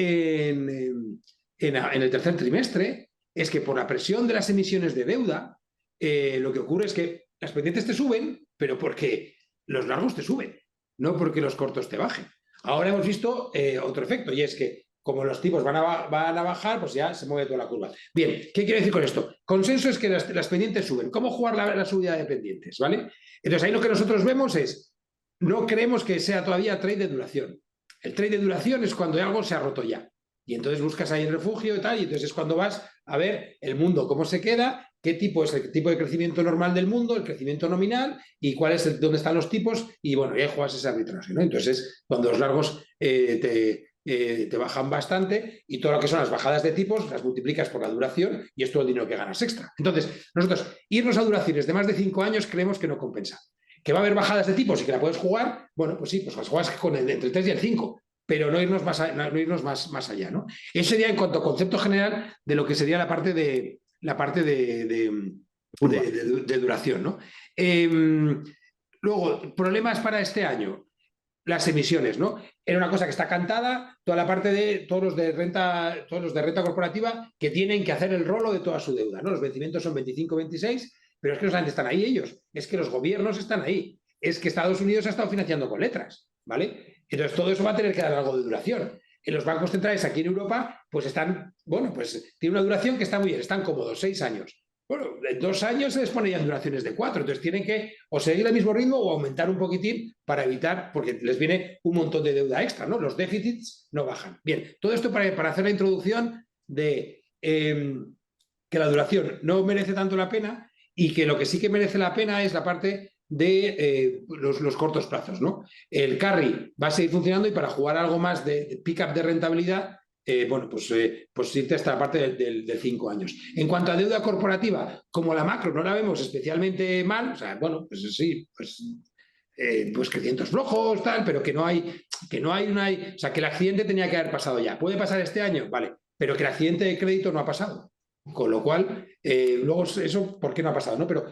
el tercer trimestre es que por la presión de las emisiones de deuda, lo que ocurre es que las pendientes te suben, pero porque los largos te suben, no porque los cortos te bajen. Ahora hemos visto otro efecto, y es que como los tipos van a bajar, pues ya se mueve toda la curva. Bien, ¿qué quiero decir con esto? Consenso es que las pendientes suben. ¿Cómo jugar la subida de pendientes? ¿Vale? Entonces ahí lo que nosotros vemos es, no creemos que sea todavía trade de duración. El trade de duración es cuando algo se ha roto ya. Y entonces buscas ahí el refugio y tal, y entonces es cuando vas a ver el mundo, cómo se queda, qué tipo es el tipo de crecimiento normal del mundo, el crecimiento nominal, y cuál es dónde están los tipos, y bueno, ya juegas ese arbitraje, ¿no? Entonces, cuando los largos te bajan bastante, y todo lo que son las bajadas de tipos las multiplicas por la duración y es todo el dinero que ganas extra. Entonces, nosotros irnos a duraciones de más de 5 años creemos que no compensa. ¿Que va a haber bajadas de tipos y que la puedes jugar? Bueno, pues sí, pues las juegas con entre el 3 y el 5, pero no irnos más allá, ¿no? Eso sería en cuanto a concepto general de lo que sería la parte de duración, ¿no? Luego, problemas para este año. Las emisiones, ¿no? Era una cosa que está cantada, toda la parte de todos los de renta corporativa que tienen que hacer el rolo de toda su deuda, ¿no? Los vencimientos son 25, 26, pero es que no solamente están ahí ellos, es que los gobiernos están ahí, es que Estados Unidos ha estado financiando con letras, ¿vale? Entonces todo eso va a tener que dar algo de duración. En los bancos centrales aquí en Europa, pues están, bueno, pues tiene una duración que está muy bien, están cómodos, 6 años. Bueno, en 2 años se les pone ya en duraciones de 4, entonces tienen que o seguir el mismo ritmo o aumentar un poquitín para evitar, porque les viene un montón de deuda extra, ¿no? Los déficits no bajan. Bien, todo esto para hacer la introducción de que la duración no merece tanto la pena y que lo que sí que merece la pena es la parte de los cortos plazos, ¿no? El carry va a seguir funcionando y para jugar algo más de pick-up de rentabilidad, bueno, pues irte hasta la parte de 5 años. En cuanto a deuda corporativa, como la macro no la vemos especialmente mal, o sea, bueno, pues sí, pues crecimientos flojos, tal, pero que no hay o sea, que el accidente tenía que haber pasado ya. ¿Puede pasar este año? Vale, pero que el accidente de crédito no ha pasado. Con lo cual, luego eso, ¿por qué no ha pasado? ¿No? Pero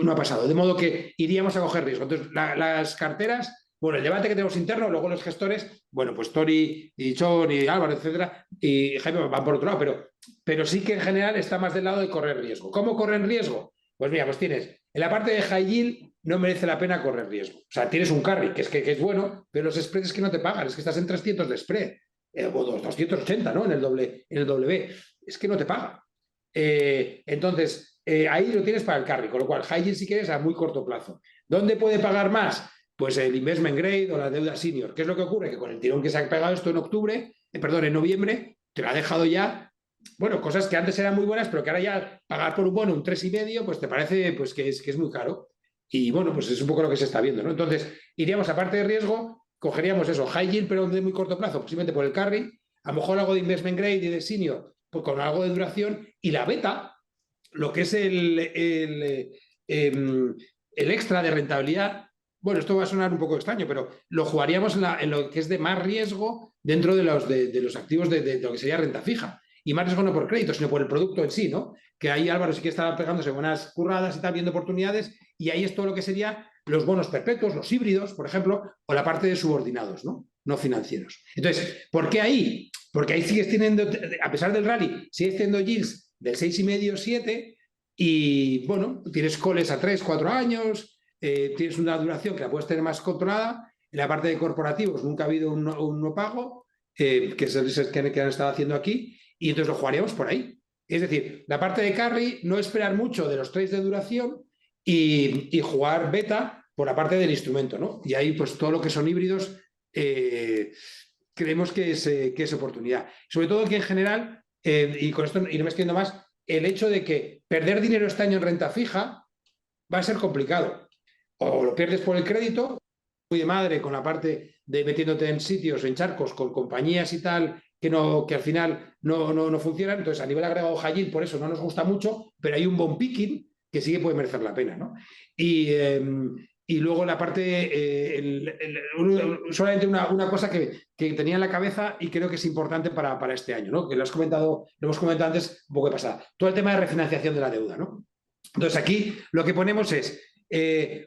no ha pasado. De modo que iríamos a coger riesgo. Entonces, las carteras, bueno, el debate que tenemos interno, luego los gestores, bueno, pues Tori y Chon y Álvaro, etcétera, y Jaime van por otro lado, pero sí que en general está más del lado de correr riesgo. ¿Cómo corren riesgo? Pues mira, pues tienes, en la parte de high yield no merece la pena correr riesgo. O sea, tienes un carry, que es bueno, pero los spreads es que no te pagan, es que estás en 300 de spread, o 280, ¿no? En el W. Es que no te paga. Entonces, ahí lo tienes para el carry, con lo cual, high yield si quieres a muy corto plazo. ¿Dónde puede pagar más? Pues el investment grade o la deuda senior. ¿Qué es lo que ocurre? Que con el tirón que se ha pegado esto en noviembre, te lo ha dejado ya, bueno, cosas que antes eran muy buenas, pero que ahora ya pagar por un bono un 3,5, pues te parece pues que es muy caro. Y bueno, pues es un poco lo que se está viendo, ¿no? Entonces, iríamos a parte de riesgo, cogeríamos eso, high yield, pero de muy corto plazo, posiblemente por el carry, a lo mejor algo de investment grade y de senior, pues con algo de duración, y la beta, lo que es el extra de rentabilidad. Bueno, esto va a sonar un poco extraño, pero lo jugaríamos en lo que es de más riesgo dentro de los activos de lo que sería renta fija. Y más riesgo no por crédito, sino por el producto en sí, ¿no? Que ahí Álvaro sí que está pegándose buenas curradas y tal, viendo oportunidades, y ahí es todo lo que sería los bonos perpetuos, los híbridos, por ejemplo, o la parte de subordinados, ¿no? No financieros. Entonces, ¿por qué ahí? Porque ahí sigues teniendo, a pesar del rally, sigues teniendo yields del 6,5, 7, y bueno, tienes calls a 3, 4 años, tienes una duración que la puedes tener más controlada. En la parte de corporativos nunca ha habido un no pago, que es el que han estado haciendo aquí, y entonces lo jugaríamos por ahí. Es decir, la parte de carry, no esperar mucho de los trades de duración y jugar beta por la parte del instrumento, ¿no? Y ahí, pues todo lo que son híbridos, creemos que es oportunidad. Sobre todo que en general, y con esto irme extendiendo más, el hecho de que perder dinero este año en renta fija va a ser complicado. O lo pierdes por el crédito, muy de madre con la parte de metiéndote en sitios, en charcos, con compañías y tal, que al final no funcionan. Entonces, a nivel agregado high yield, por eso no nos gusta mucho, pero hay un bond picking que sí que puede merecer la pena, ¿no? Y luego la parte, solamente una cosa que tenía en la cabeza y creo que es importante para este año, ¿no? Que lo hemos comentado antes, un poco de pasada. Todo el tema de refinanciación de la deuda, ¿no? Entonces aquí lo que ponemos es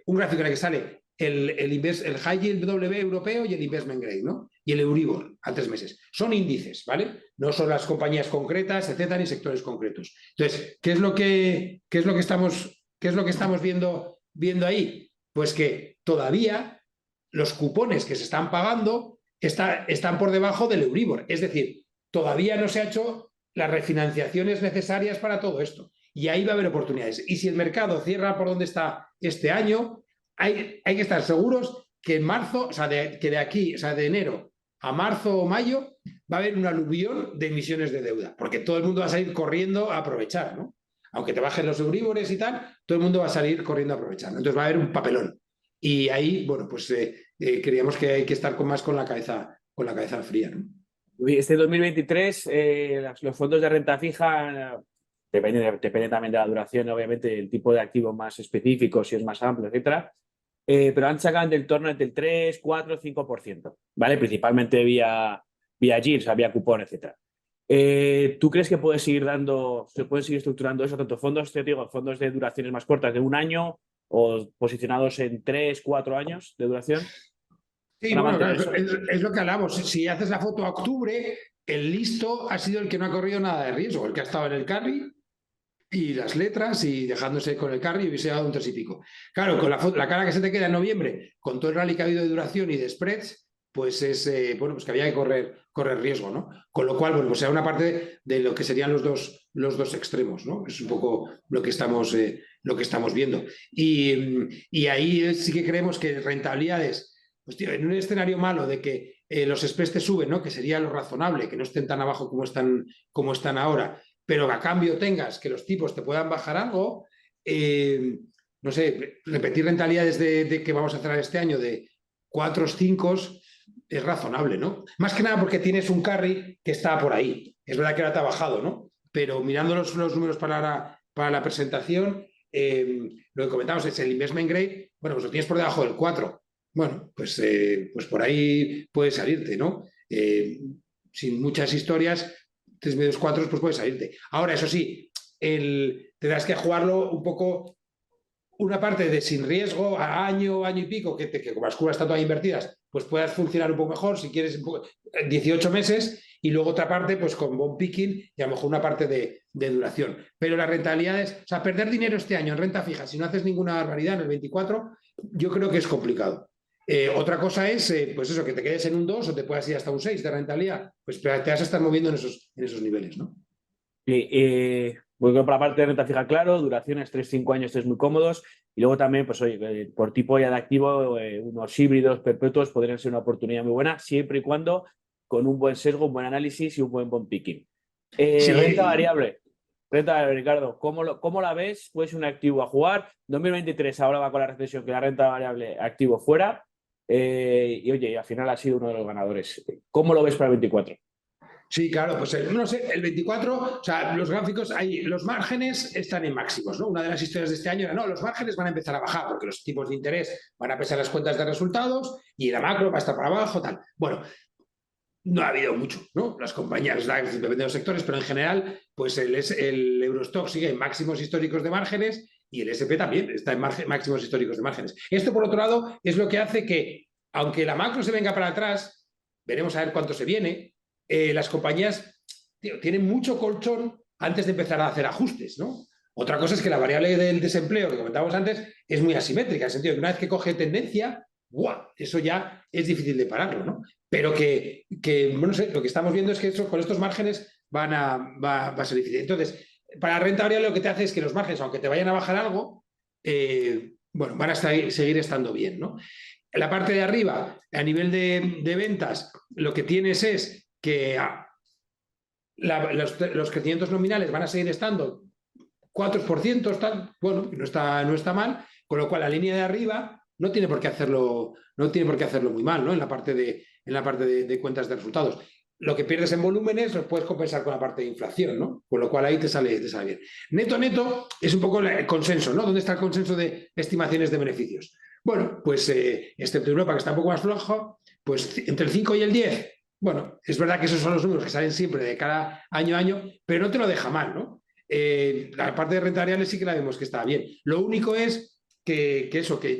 un gráfico en el que sale el High Yield W europeo y el Investment Grade, ¿no? Y el Euribor a 3 meses. Son índices, ¿vale? No son las compañías concretas, etcétera, ni sectores concretos. Entonces, ¿qué es lo que estamos viendo ahí? Pues que todavía los cupones que se están pagando están por debajo del Euribor. Es decir, todavía no se han hecho las refinanciaciones necesarias para todo esto. Y ahí va a haber oportunidades. Y si el mercado cierra por donde está este año, hay que estar seguros que en marzo, o sea, que de aquí, o sea, de enero a marzo o mayo, va a haber un aluvión de emisiones de deuda, porque todo el mundo va a salir corriendo a aprovechar, ¿no? Aunque te bajen los euríbores y tal, todo el mundo va a salir corriendo a aprovechar. Entonces va a haber un papelón. Y ahí, bueno, pues creíamos que hay que estar más con la cabeza fría, ¿no? Este 2023, los fondos de renta fija, depende también de la duración, obviamente, el tipo de activo más específico, si es más amplio, etcétera. Pero han sacado del torno entre el 3, 4, 5%, ¿vale? Principalmente vía yields, vía cupón, etcétera. ¿Tú crees que se puede seguir estructurando eso, tanto fondos, te digo, fondos de duraciones más cortas de un año o posicionados en 3, 4 años de duración? Sí, bueno, claro, es lo que hablamos. Si haces la foto a octubre, el listo ha sido el que no ha corrido nada de riesgo, el que ha estado en el carry y las letras y dejándose con el carry y hubiese dado un 3 y pico. Claro, con la cara que se te queda en noviembre, con todo el rally que ha habido de duración y de spreads, pues es, bueno, pues que había que correr riesgo, ¿no? Con lo cual, bueno, pues sea una parte de lo que serían los dos extremos, ¿no? Es un poco lo que estamos viendo. Y ahí sí que creemos que rentabilidades, pues tío, en un escenario malo de que los spreads te suben, ¿no? Que sería lo razonable, que no estén tan abajo como están ahora, pero a cambio tengas que los tipos te puedan bajar algo, no sé, repetir rentabilidades de que vamos a cerrar este año de 4 o 5 es razonable, ¿no? Más que nada porque tienes un carry que está por ahí. Es verdad que ahora te ha bajado, ¿no? Pero mirando los números para la presentación, lo que comentamos es el investment grade, bueno, pues lo tienes por debajo del 4. Bueno, pues por ahí puedes salirte, ¿no? Sin muchas historias, 3 medios 4, pues puedes salirte. Ahora, eso sí, tendrás que jugarlo un poco, una parte de sin riesgo a año y pico, que como las curvas están todas invertidas, pues puedas funcionar un poco mejor, si quieres 18 meses, y luego otra parte, pues con bond picking y a lo mejor una parte de duración. Pero las rentabilidades, o sea, perder dinero este año en renta fija, si no haces ninguna barbaridad en el 24, yo creo que es complicado. Otra cosa es, pues eso, que te quedes en un 2 o te puedas ir hasta un 6 de rentabilidad, pues te vas a estar moviendo en esos niveles, ¿no? Bueno, por la parte de renta fija, claro, duraciones 3-5 años, 3 muy cómodos. Y luego también, pues oye, por tipo ya de activo, unos híbridos perpetuos podrían ser una oportunidad muy buena, siempre y cuando con un buen sesgo, un buen análisis y un buen bond picking. Sí. Renta variable, Ricardo, ¿cómo la ves? ¿Puede ser un activo a jugar? 2023 ahora va con la recesión, que la renta variable activo fuera. Y oye, al final ha sido uno de los ganadores. ¿Cómo lo ves para el 24? Sí, claro, pues no sé, el 24, o sea, los gráficos, los márgenes están en máximos, ¿no? Una de las historias de este año era, no, los márgenes van a empezar a bajar porque los tipos de interés van a pesar las cuentas de resultados y la macro va a estar para abajo, tal. Bueno, no ha habido mucho, ¿no? Las compañías, depende de los sectores, pero en general, pues el Eurostock sigue en máximos históricos de márgenes y el SP también está en máximos históricos de márgenes. Esto, por otro lado, es lo que hace que, aunque la macro se venga para atrás, veremos a ver cuánto se viene, las compañías tienen mucho colchón antes de empezar a hacer ajustes, ¿no? Otra cosa es que la variable del desempleo que comentábamos antes es muy asimétrica, en el sentido de que una vez que coge tendencia, ¡buah!, eso ya es difícil de pararlo, ¿no? Pero que no sé, lo que estamos viendo es que con estos márgenes va a ser difícil. Entonces, para la renta variable lo que te hace es que los márgenes, aunque te vayan a bajar algo, bueno, van a seguir estando bien, ¿no? En la parte de arriba, a nivel de ventas, lo que tienes es que los crecimientos nominales van a seguir estando 4%, tal, bueno, no está mal, con lo cual la línea de arriba no tiene por qué hacerlo muy mal, ¿no? En la parte de cuentas de resultados. lo que pierdes en volúmenes lo puedes compensar con la parte de inflación, ¿no? Con lo cual ahí te sale bien. Neto, neto es un poco el consenso, ¿no? ¿Dónde está el consenso de estimaciones de beneficios? Bueno, pues excepto Europa, que está un poco más flojo, pues entre el 5 y el 10. Bueno, es verdad que esos son los números que salen siempre de cada año a año, pero no te lo deja mal, ¿no? La parte de renta variable sí que la vemos que está bien. Lo único es que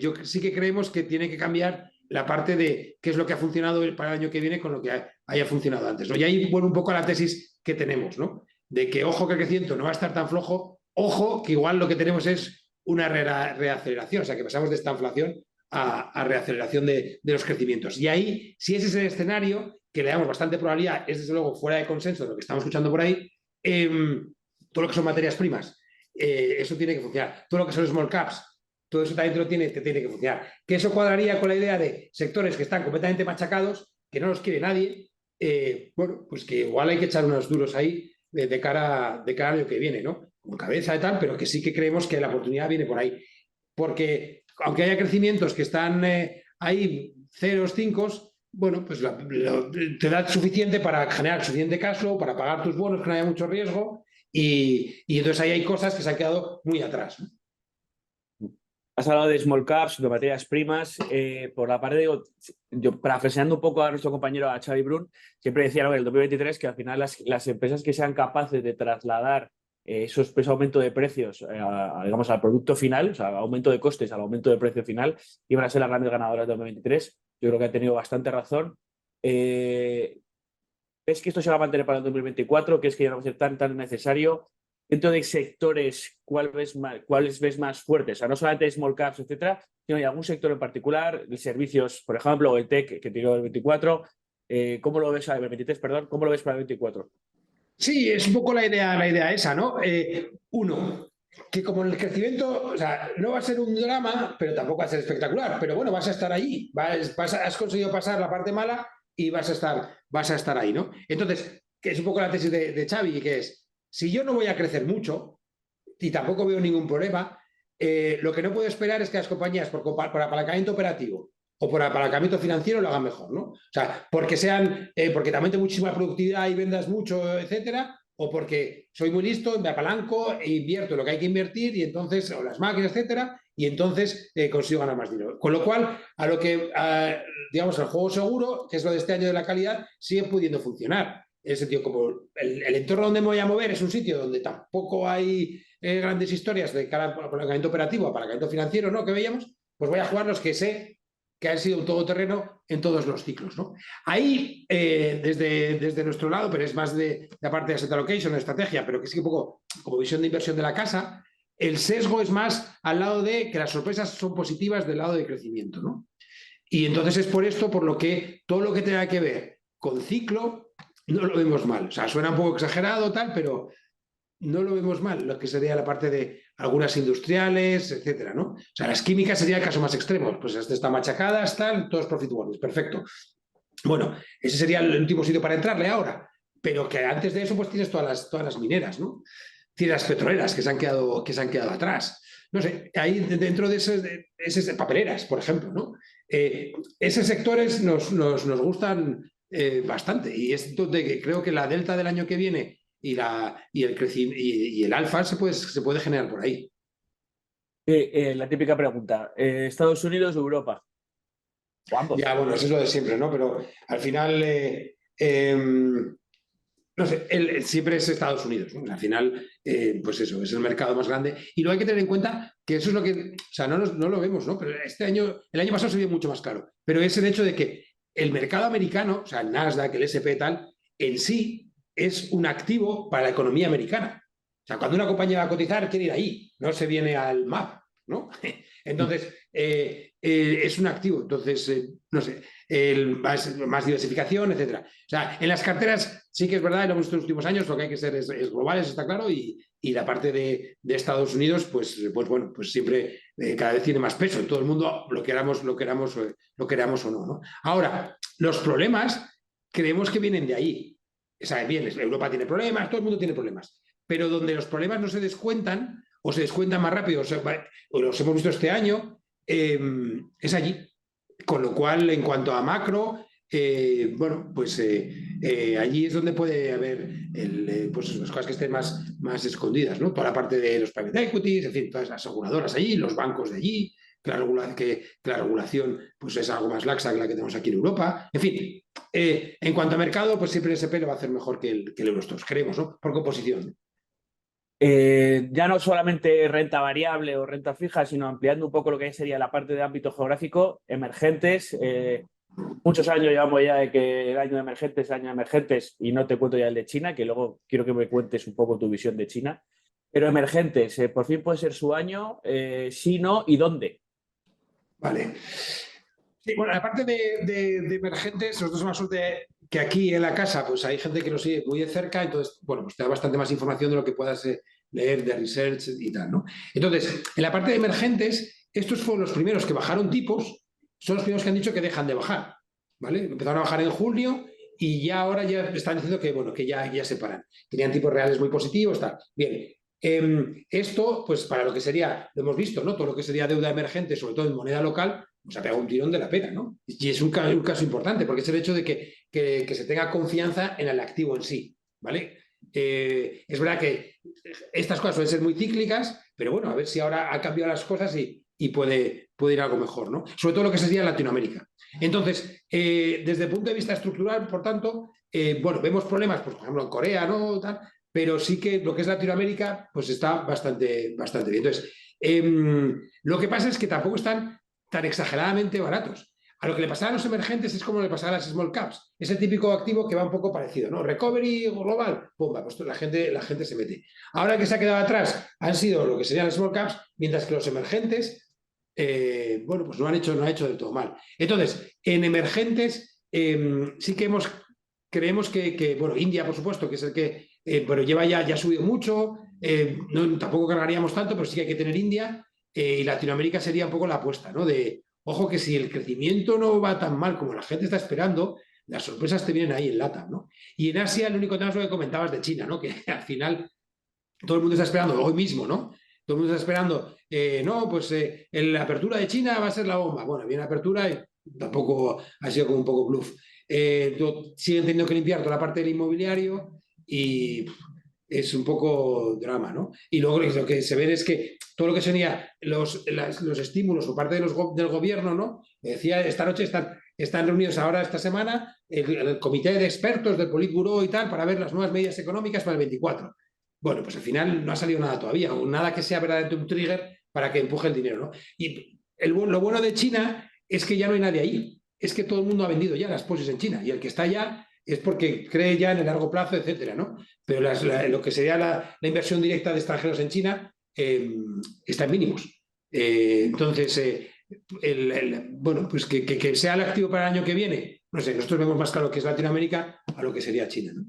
yo sí que creemos que tiene que cambiar la parte de qué es lo que ha funcionado para el año que viene con lo que haya funcionado antes, ¿no? Y ahí vuelve un poco a la tesis que tenemos, ¿no? De que ojo que el crecimiento no va a estar tan flojo, ojo que igual lo que tenemos es una reaceleración, o sea que pasamos de esta inflación a reaceleración de los crecimientos. Y ahí, si ese es el escenario, que le damos bastante probabilidad, es desde luego fuera de consenso de lo que estamos escuchando por ahí, todo lo que son materias primas, eso tiene que funcionar. Todo lo que son small caps, todo eso también te tiene que funcionar. Que eso cuadraría con la idea de sectores que están completamente machacados, que no los quiere nadie, bueno, pues que igual hay que echar unos duros ahí de cara al año que viene, ¿no? Con cabeza y tal, pero que sí que creemos que la oportunidad viene por ahí. Porque aunque haya crecimientos que están ahí 0, 5, bueno, pues te da suficiente para generar suficiente cash flow, para pagar tus bonos, que no haya mucho riesgo, y entonces ahí hay cosas que se han quedado muy atrás, ¿no? Has hablado de small caps, de materias primas. Por la parte, yo parafraseando un poco a nuestro compañero, a Xavi Brun, siempre decía en el 2023 que al final las empresas que sean capaces de trasladar ese aumento de precios digamos, al producto final, o sea, aumento de costes al aumento de precio final, iban a ser las grandes ganadoras del 2023. Yo creo que ha tenido bastante razón. ¿Ves que esto se va a mantener para el 2024? ¿Crees que ya no va a ser tan necesario? Dentro de sectores, ¿cuáles ves más fuertes? O sea, no solamente small caps, etcétera, sino hay algún sector en particular, de servicios, por ejemplo, o el tech que tiró el 24. ¿Cómo lo ves, el 23, perdón? ¿Cómo lo ves para el 24? Sí, es un poco la idea esa, ¿no? Uno, que como el crecimiento, o sea, no va a ser un drama, pero tampoco va a ser espectacular, pero bueno, vas a estar ahí, has conseguido pasar la parte mala y vas a estar ahí, ¿no? Entonces, que es un poco la tesis de Xavi, que es, si yo no voy a crecer mucho y tampoco veo ningún problema, lo que no puedo esperar es que las compañías, por apalancamiento operativo o por apalancamiento financiero, lo hagan mejor, ¿no? O sea, porque también tengo muchísima productividad y vendas mucho, etcétera, o porque soy muy listo, me apalanco e invierto lo que hay que invertir y entonces, o las máquinas, etcétera, y entonces consigo ganar más dinero. Con lo cual, digamos, el juego seguro, que es lo de este año de la calidad, sigue pudiendo funcionar. En el sentido, como el entorno donde me voy a mover es un sitio donde tampoco hay grandes historias de cara al apalancamiento operativo, apalancamiento financiero, ¿no? Que veíamos, pues voy a jugar los que sé que han sido un todoterreno en todos los ciclos, ¿no? Ahí, desde nuestro lado, pero es más de la parte de asset allocation, de estrategia, pero que sí un poco como visión de inversión de la casa, el sesgo es más al lado de que las sorpresas son positivas del lado de crecimiento, ¿no? Y entonces es por esto por lo que todo lo que tenga que ver con ciclo no lo vemos mal. O sea, suena un poco exagerado, tal, pero no lo vemos mal, lo que sería la parte de algunas industriales, etcétera, ¿no? O sea, las químicas sería el caso más extremo, pues esta está machacada, están todos profit warnings, perfecto. Bueno, ese sería el último sitio para entrarle ahora, pero que antes de eso pues tienes todas las mineras, ¿no? Tienes las petroleras que se han quedado atrás. No sé, ahí dentro de esas papeleras, por ejemplo, ¿no? Esos sectores nos gustan bastante y es donde creo que la delta del año que viene y el alfa se puede generar por ahí. La típica pregunta, ¿Estados Unidos o Europa? O ambos. Ya, bueno, eso es lo de siempre, ¿no? Pero al final, no sé, siempre es Estados Unidos, ¿no? Al final, pues eso, es el mercado más grande. Y luego hay que tener en cuenta que eso es lo que, o sea, no lo vemos, ¿no? Pero el año pasado se vio mucho más caro. Pero es el hecho de que el mercado americano, o sea, el Nasdaq, el S&P tal, en sí es un activo para la economía americana. O sea, cuando una compañía va a cotizar, quiere ir ahí, no se viene al MAP, ¿no? Entonces, es un activo. Entonces, no sé, más diversificación, etcétera. O sea, en las carteras sí que es verdad, y lo hemos visto en los últimos años, lo que hay que ser es globales, está claro, y la parte de Estados Unidos, pues bueno, pues siempre cada vez tiene más peso en todo el mundo, lo queramos o no, ¿no? Ahora, los problemas creemos que vienen de ahí. O sea, bien, Europa tiene problemas, todo el mundo tiene problemas, pero donde los problemas no se descuentan o se descuentan más rápido, o los hemos visto este año, es allí. Con lo cual, en cuanto a macro, bueno, pues allí es donde puede haber pues las cosas que estén más escondidas, ¿no? Toda la parte de los private equities, en fin, todas las aseguradoras allí, los bancos de allí, que la regulación pues es algo más laxa que la que tenemos aquí en Europa. En fin, en cuanto a mercado, pues siempre el SP lo va a hacer mejor que el Eurostoxx, creemos, ¿no? Por composición. Ya no solamente renta variable o renta fija, sino ampliando un poco lo que sería la parte de ámbito geográfico, emergentes. Muchos años llevamos ya de que el año de emergentes, y no te cuento ya el de China, que luego quiero que me cuentes un poco tu visión de China. Pero emergentes, por fin puede ser su año, sí, no, ¿y dónde? Vale. Sí, bueno, aparte de emergentes, nosotros somos suerte que aquí en la casa pues hay gente que nos sigue muy de cerca, entonces, bueno, pues te da bastante más información de lo que puedas leer de research y tal, ¿no? Entonces, en la parte de emergentes, estos fueron los primeros que bajaron tipos, son los primeros que han dicho que dejan de bajar, ¿vale? Empezaron a bajar en julio y ya ahora ya están diciendo que, bueno, que ya se paran. Tenían tipos reales muy positivos, tal. Bien, esto, pues para lo que sería, lo hemos visto, ¿no? Todo lo que sería deuda emergente, sobre todo en moneda local, pues ha pegado un tirón de la pena, ¿no? Y es un caso importante, porque es el hecho de que se tenga confianza en el activo en sí, ¿vale? Es verdad que estas cosas suelen ser muy cíclicas, pero bueno, a ver si ahora ha cambiado las cosas y puede ir algo mejor, ¿no? Sobre todo lo que sería Latinoamérica. Entonces, desde el punto de vista estructural, por tanto, bueno, vemos problemas, pues, por ejemplo, en Corea, ¿no? Tal, pero sí que lo que es Latinoamérica, pues está bastante bien. Entonces, lo que pasa es que tampoco están tan exageradamente baratos. A lo que le pasaba a los emergentes es como le pasaba a las small caps. Es el típico activo que va un poco parecido, ¿no? Recovery global, pumba, pues la gente se mete. Ahora que se ha quedado atrás han sido lo que serían las small caps, mientras que los emergentes, bueno, pues no ha hecho del todo mal. Entonces, en emergentes sí que creemos que, bueno, India, por supuesto, que es el que, pero ya ha subido mucho, no, tampoco cargaríamos tanto, pero sí que hay que tener India, y Latinoamérica sería un poco la apuesta, ¿no? De, ojo que si el crecimiento no va tan mal como la gente está esperando, las sorpresas te vienen ahí en LATAM, ¿no? Y en Asia el único tema es lo que comentabas de China, ¿no? Que al final todo el mundo está esperando hoy mismo, ¿no? Todo el mundo está esperando, no, pues la apertura de China va a ser la bomba. Bueno, viene apertura y tampoco ha sido como un poco bluff. Siguen teniendo que limpiar toda la parte del inmobiliario y es un poco drama, ¿no? Y luego lo que se ve es que todo lo que sería los estímulos por parte del gobierno, ¿no? Decía, esta noche están reunidos ahora esta semana el comité de expertos del Politburó y tal para ver las nuevas medidas económicas para el 24. Bueno, pues al final no ha salido nada todavía, o nada que sea verdaderamente un trigger para que empuje el dinero, ¿no? Y lo bueno de China es que ya no hay nadie ahí, es que todo el mundo ha vendido ya las posiciones en China y el que está allá es porque cree ya en el largo plazo, etcétera, ¿no? Pero lo que sería la inversión directa de extranjeros en China está en mínimos. Entonces, bueno, pues que sea el activo para el año que viene, no sé, nosotros vemos más claro que es Latinoamérica a lo que sería China, ¿no?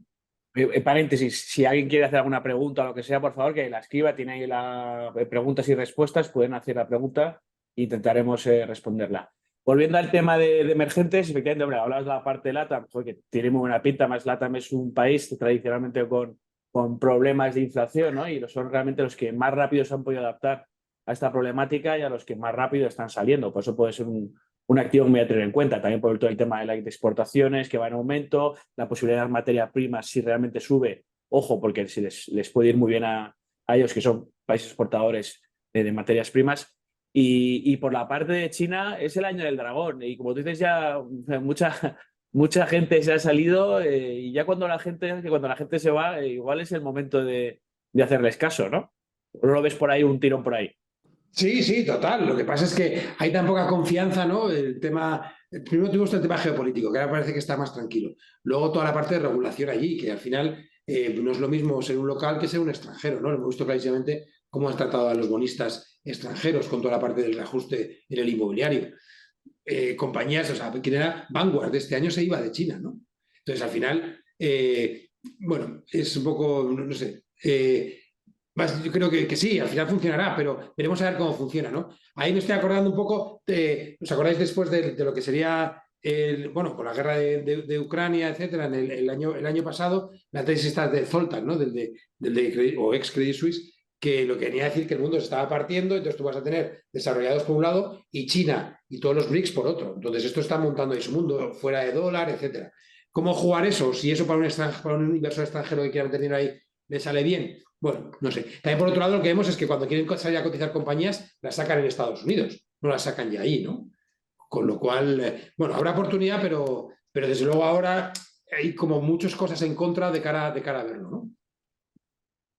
Paréntesis, si alguien quiere hacer alguna pregunta o lo que sea, por favor, que la escriba, tiene ahí preguntas y respuestas, pueden hacer la pregunta e intentaremos responderla. Volviendo al tema de emergentes, efectivamente, hombre, hablabas de la parte de LATAM, que tiene muy buena pinta, más LATAM es un país tradicionalmente con problemas de inflación, ¿no? Y son realmente los que más rápido se han podido adaptar a esta problemática y a los que más rápido están saliendo. Por eso puede ser un activo muy a tener en cuenta, también por todo el tema de las exportaciones que va en aumento, la posibilidad de las materias primas si realmente sube, ojo, porque si les puede ir muy bien a ellos, que son países exportadores de materias primas. Y por la parte de China es el año del dragón, y como tú dices ya mucha gente se ha salido, y ya cuando la gente se va, igual es el momento de hacerles caso, ¿no? ¿O lo ves por ahí, un tirón por ahí? Sí, sí, total. Lo que pasa es que hay tan poca confianza, ¿no? El tema, primero tuvimos el tema geopolítico, que ahora parece que está más tranquilo. Luego toda la parte de regulación allí, que al final no es lo mismo ser un local que ser un extranjero, ¿no? Hemos visto clarísimamente cómo han tratado a los bonistas extranjeros con toda la parte del reajuste en el inmobiliario. Compañías, o sea, quien era Vanguard de este año se iba de China, ¿no? Entonces, al final, bueno, es un poco, no sé, yo creo que sí, al final funcionará, pero veremos a ver cómo funciona, ¿no? Ahí me estoy acordando un poco ¿os acordáis después de lo que sería, bueno, con la guerra de Ucrania, etcétera, el año pasado, la tesis está de Zoltan, ¿no? O ex Credit Suisse, que lo que venía a decir que el mundo se estaba partiendo, entonces tú vas a tener desarrollados por un lado y China y todos los BRICS por otro. Entonces esto está montando ahí su mundo, fuera de dólar, etcétera. ¿Cómo jugar eso? Si eso para un inversor extranjero que quiera meter dinero ahí le sale bien. Bueno, no sé. También por otro lado lo que vemos es que cuando quieren salir a cotizar compañías, las sacan en Estados Unidos, no las sacan ya ahí, ¿no? Con lo cual, bueno, habrá oportunidad, pero desde luego ahora hay como muchas cosas en contra de cara a verlo, ¿no?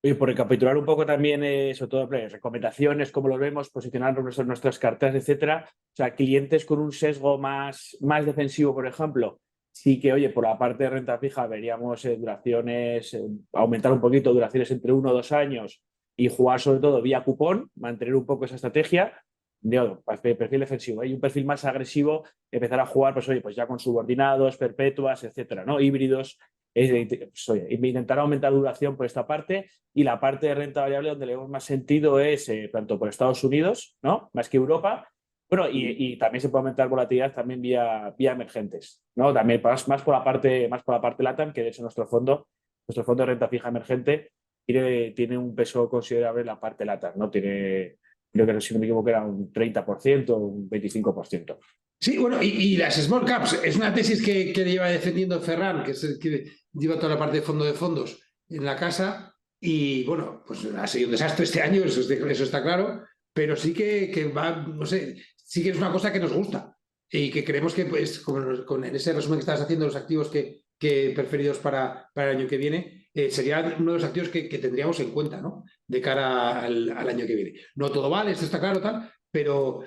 Y por recapitular un poco también, sobre todo, recomendaciones, cómo lo vemos, posicionar nuestras carteras, etcétera. O sea, clientes con un sesgo más defensivo, por ejemplo, sí que, oye, por la parte de renta fija veríamos duraciones, aumentar un poquito duraciones entre 1 o 2 años y jugar sobre todo vía cupón, mantener un poco esa estrategia. Perfil defensivo. Hay un perfil más agresivo, empezar a jugar, pues oye, pues ya con subordinados, perpetuas, etcétera, ¿no? Híbridos. Pues, oye, intentar aumentar duración por esta parte, y la parte de renta variable donde le vemos más sentido es tanto por Estados Unidos, ¿no? Más que Europa. Bueno, y también se puede aumentar volatilidad también vía emergentes, ¿no? También más por la parte LATAM, que de hecho nuestro fondo de renta fija emergente tiene un peso considerable en la parte LATAM, ¿no? Tiene, creo que si no me equivoco era un 30%, un 25%. Sí, bueno, y las small caps es una tesis que lleva defendiendo Ferran, que es el que lleva toda la parte de fondos en la casa. Y bueno, pues ha sido un desastre este año, eso está claro, pero sí que va, no sé, sí que es una cosa que nos gusta y que creemos que, pues, en ese resumen que estabas haciendo, los activos que preferidos para el año que viene, sería uno de los activos que tendríamos en cuenta, ¿no? De cara al año que viene. No todo vale, esto está claro, tal, pero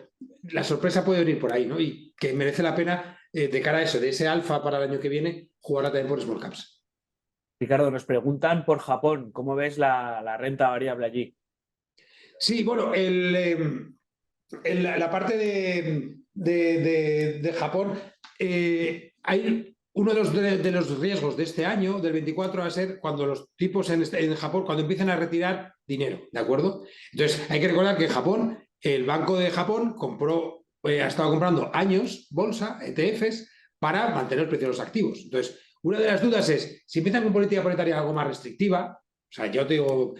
la sorpresa puede venir por ahí, ¿no? Y que merece la pena, de cara a eso, de ese alfa para el año que viene, jugarla también por small caps. Ricardo, nos preguntan por Japón, ¿cómo ves la renta variable allí? Sí, bueno, la parte de Japón, hay uno de los riesgos de este año, del 24, va a ser cuando los tipos en Japón, cuando empiecen a retirar dinero, ¿de acuerdo? Entonces, hay que recordar que Japón, el Banco de Japón ha estado comprando años bolsa, ETFs, para mantener el precio de los activos. Entonces, una de las dudas es, si empiezan con política monetaria algo más restrictiva, o sea, yo te digo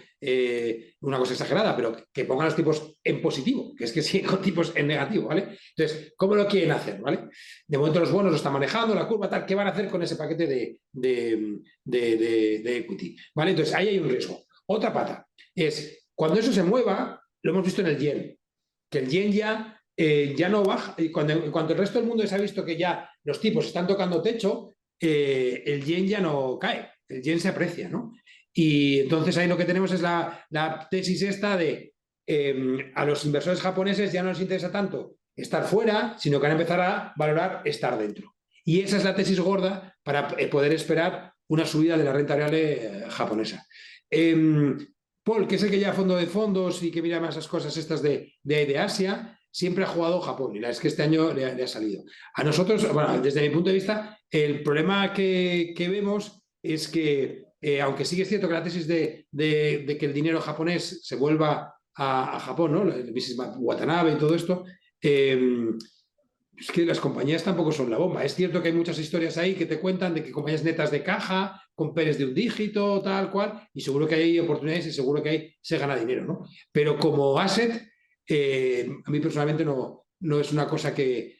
una cosa exagerada, pero que pongan los tipos en positivo, que es que siguen con tipos en negativo, ¿vale? Entonces, ¿cómo lo quieren hacer, ¿vale? De momento los bonos lo están manejando, la curva, tal, ¿qué van a hacer con ese paquete de equity? ¿Vale? Entonces, ahí hay un riesgo. Otra pata es, cuando eso se mueva, lo hemos visto en el yen, que el yen ya no baja, y cuando el resto del mundo se ha visto que ya los tipos están tocando techo, el yen ya no cae, el yen se aprecia, ¿no? Y entonces ahí lo que tenemos es la tesis esta de a los inversores japoneses ya no les interesa tanto estar fuera, sino que van a empezar a valorar estar dentro. Y esa es la tesis gorda para poder esperar una subida de la renta variable japonesa. Paul, que es el que lleva fondo de fondos y que mira más esas cosas estas de Asia, siempre ha jugado Japón y la es que este año le ha salido. A nosotros, bueno, desde mi punto de vista, el problema que vemos es que, aunque sí que es cierto que la tesis de que el dinero japonés se vuelva a Japón, ¿no? El mismo Watanabe y todo esto, es que las compañías tampoco son la bomba. Es cierto que hay muchas historias ahí que te cuentan de que compañías netas de caja, con PERs de un dígito, tal cual, y seguro que hay oportunidades y seguro que ahí se gana dinero, ¿no? Pero como asset, a mí personalmente no es una cosa que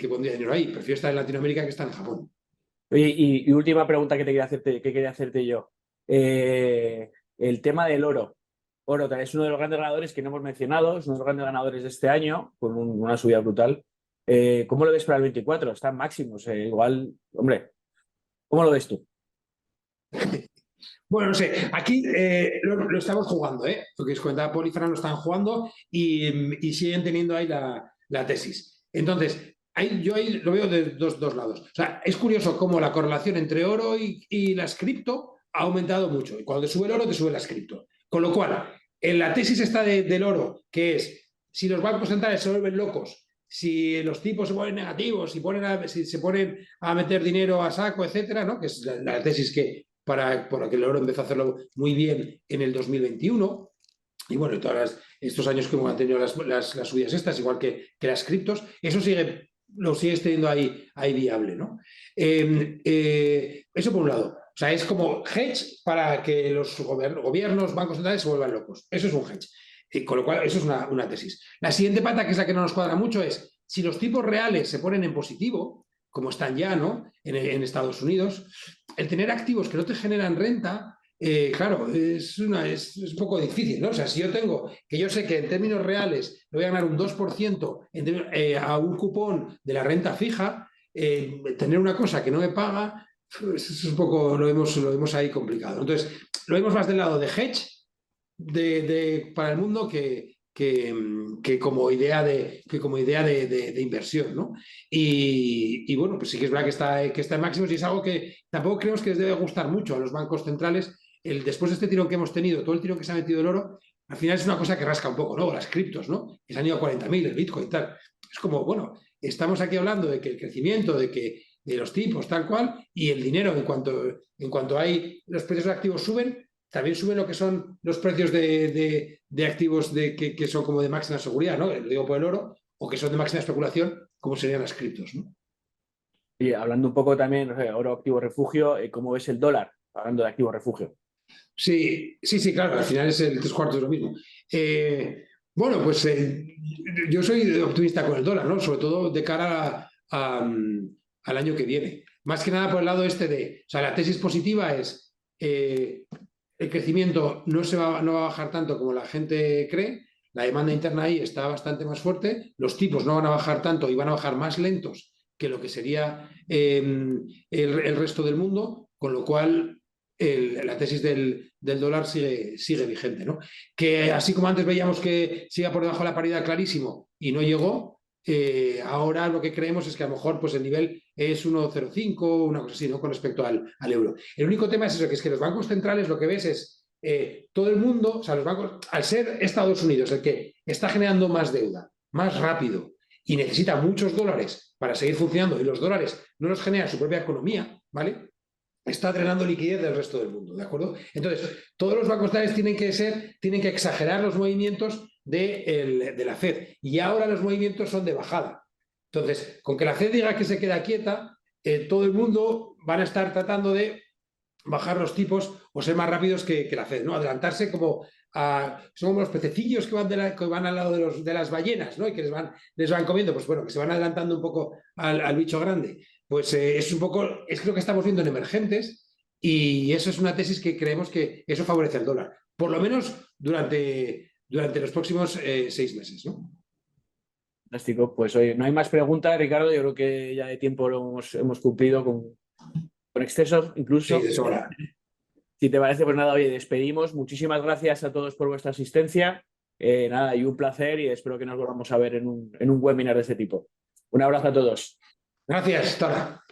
pondría dinero ahí. Prefiero estar en Latinoamérica que estar en Japón. Oye, y última pregunta que quería hacerte yo. El tema del oro. Oro es uno de los grandes ganadores que no hemos mencionado, es uno de los grandes ganadores de este año, con una subida brutal. ¿Cómo lo ves para el 24? Están máximos. Igual, hombre, ¿cómo lo ves tú? Bueno, no sé, aquí lo estamos jugando, ¿eh? Lo que os comentaba Paul y Fran lo están jugando y siguen teniendo ahí la tesis. Entonces, yo ahí lo veo de dos lados. O sea, es curioso cómo la correlación entre oro y las cripto ha aumentado mucho. Y cuando te sube el oro, te sube las cripto. Con lo cual, en la tesis está del oro, que es, si los bancos centrales se vuelven locos, si los tipos se ponen negativos, si se ponen a meter dinero a saco, etcétera, ¿no? Que es la tesis por la que el oro empezó a hacerlo muy bien en el 2021. Y bueno, todos estos años que han tenido las subidas estas, igual que las criptos, eso lo sigues teniendo ahí viable, ¿no? Eso por un lado. sea, es como hedge para que los gobiernos, bancos centrales se vuelvan locos. Eso es un hedge. Y con lo cual, eso es una tesis. La siguiente pata, que es la que no nos cuadra mucho, es si los tipos reales se ponen en positivo, como están ya, ¿no? En Estados Unidos, el tener activos que no te generan renta, claro, es un poco difícil, ¿no? O sea, si yo tengo, que yo sé que en términos reales le voy a ganar un 2% a un cupón de la renta fija, tener una cosa que no me paga, pues es un poco, lo vemos ahí complicado. Entonces, lo vemos más del lado de hedge para el mundo que como idea de inversión, ¿no? Y bueno, pues sí que es verdad que está en máximos y es algo que tampoco creemos que les debe gustar mucho a los bancos centrales. Después de este tirón que hemos tenido, todo el tirón que se ha metido el oro, al final es una cosa que rasca un poco, ¿no? Las criptos, ¿no? Que se han ido a 40.000, el Bitcoin y tal. Es como, bueno, estamos aquí hablando de que el crecimiento, de los tipos, tal cual, y el dinero, en cuanto hay los precios de activos suben, también suben lo que son los precios de activos que son como de máxima seguridad, ¿no? Lo digo por el oro, o que son de máxima especulación, como serían las criptos, ¿no? Y hablando un poco también, no sé, oro, activo, refugio, ¿cómo ves el dólar? Hablando de activo, refugio. Sí, claro, al final es el 3/4 de lo mismo. Bueno, pues yo soy optimista con el dólar, ¿no? Sobre todo de cara al año que viene. Más que nada por el lado o sea, la tesis positiva es el crecimiento no va a bajar tanto como la gente cree, la demanda interna ahí está bastante más fuerte, los tipos no van a bajar tanto y van a bajar más lentos que lo que sería el resto del mundo, con lo cual la tesis del dólar sigue vigente, ¿no? Que así como antes veíamos que siga por debajo de la paridad clarísimo y no llegó, ahora lo que creemos es que a lo mejor pues el nivel es 1,05, una cosa así, ¿no? Con respecto al euro. El único tema es eso, que es que los bancos centrales lo que ves es todo el mundo, o sea, los bancos, al ser Estados Unidos el que está generando más deuda, más rápido y necesita muchos dólares para seguir funcionando y los dólares no los genera su propia economía, ¿vale? Está drenando liquidez del resto del mundo, ¿de acuerdo? Entonces, todos los bancos centrales tienen que exagerar los movimientos de la Fed y ahora los movimientos son de bajada. Entonces, con que la Fed diga que se queda quieta, todo el mundo van a estar tratando de bajar los tipos o ser más rápidos que la Fed, ¿no? Adelantarse son como los pececillos que van al lado de las ballenas, ¿no? Y que les van comiendo, pues bueno, que se van adelantando un poco al bicho grande. Pues es lo que estamos viendo en emergentes y eso es una tesis que creemos que eso favorece al dólar, por lo menos durante los próximos 6 meses, ¿no? Fantástico. Pues oye, no hay más preguntas, Ricardo. Yo creo que ya de tiempo lo hemos cumplido con excesos, incluso. Sí, de sobra. Si te parece, pues nada, oye, despedimos. Muchísimas gracias a todos por vuestra asistencia. Nada, y un placer y espero que nos volvamos a ver en un webinar de este tipo. Un abrazo a todos. Gracias, hasta ahora.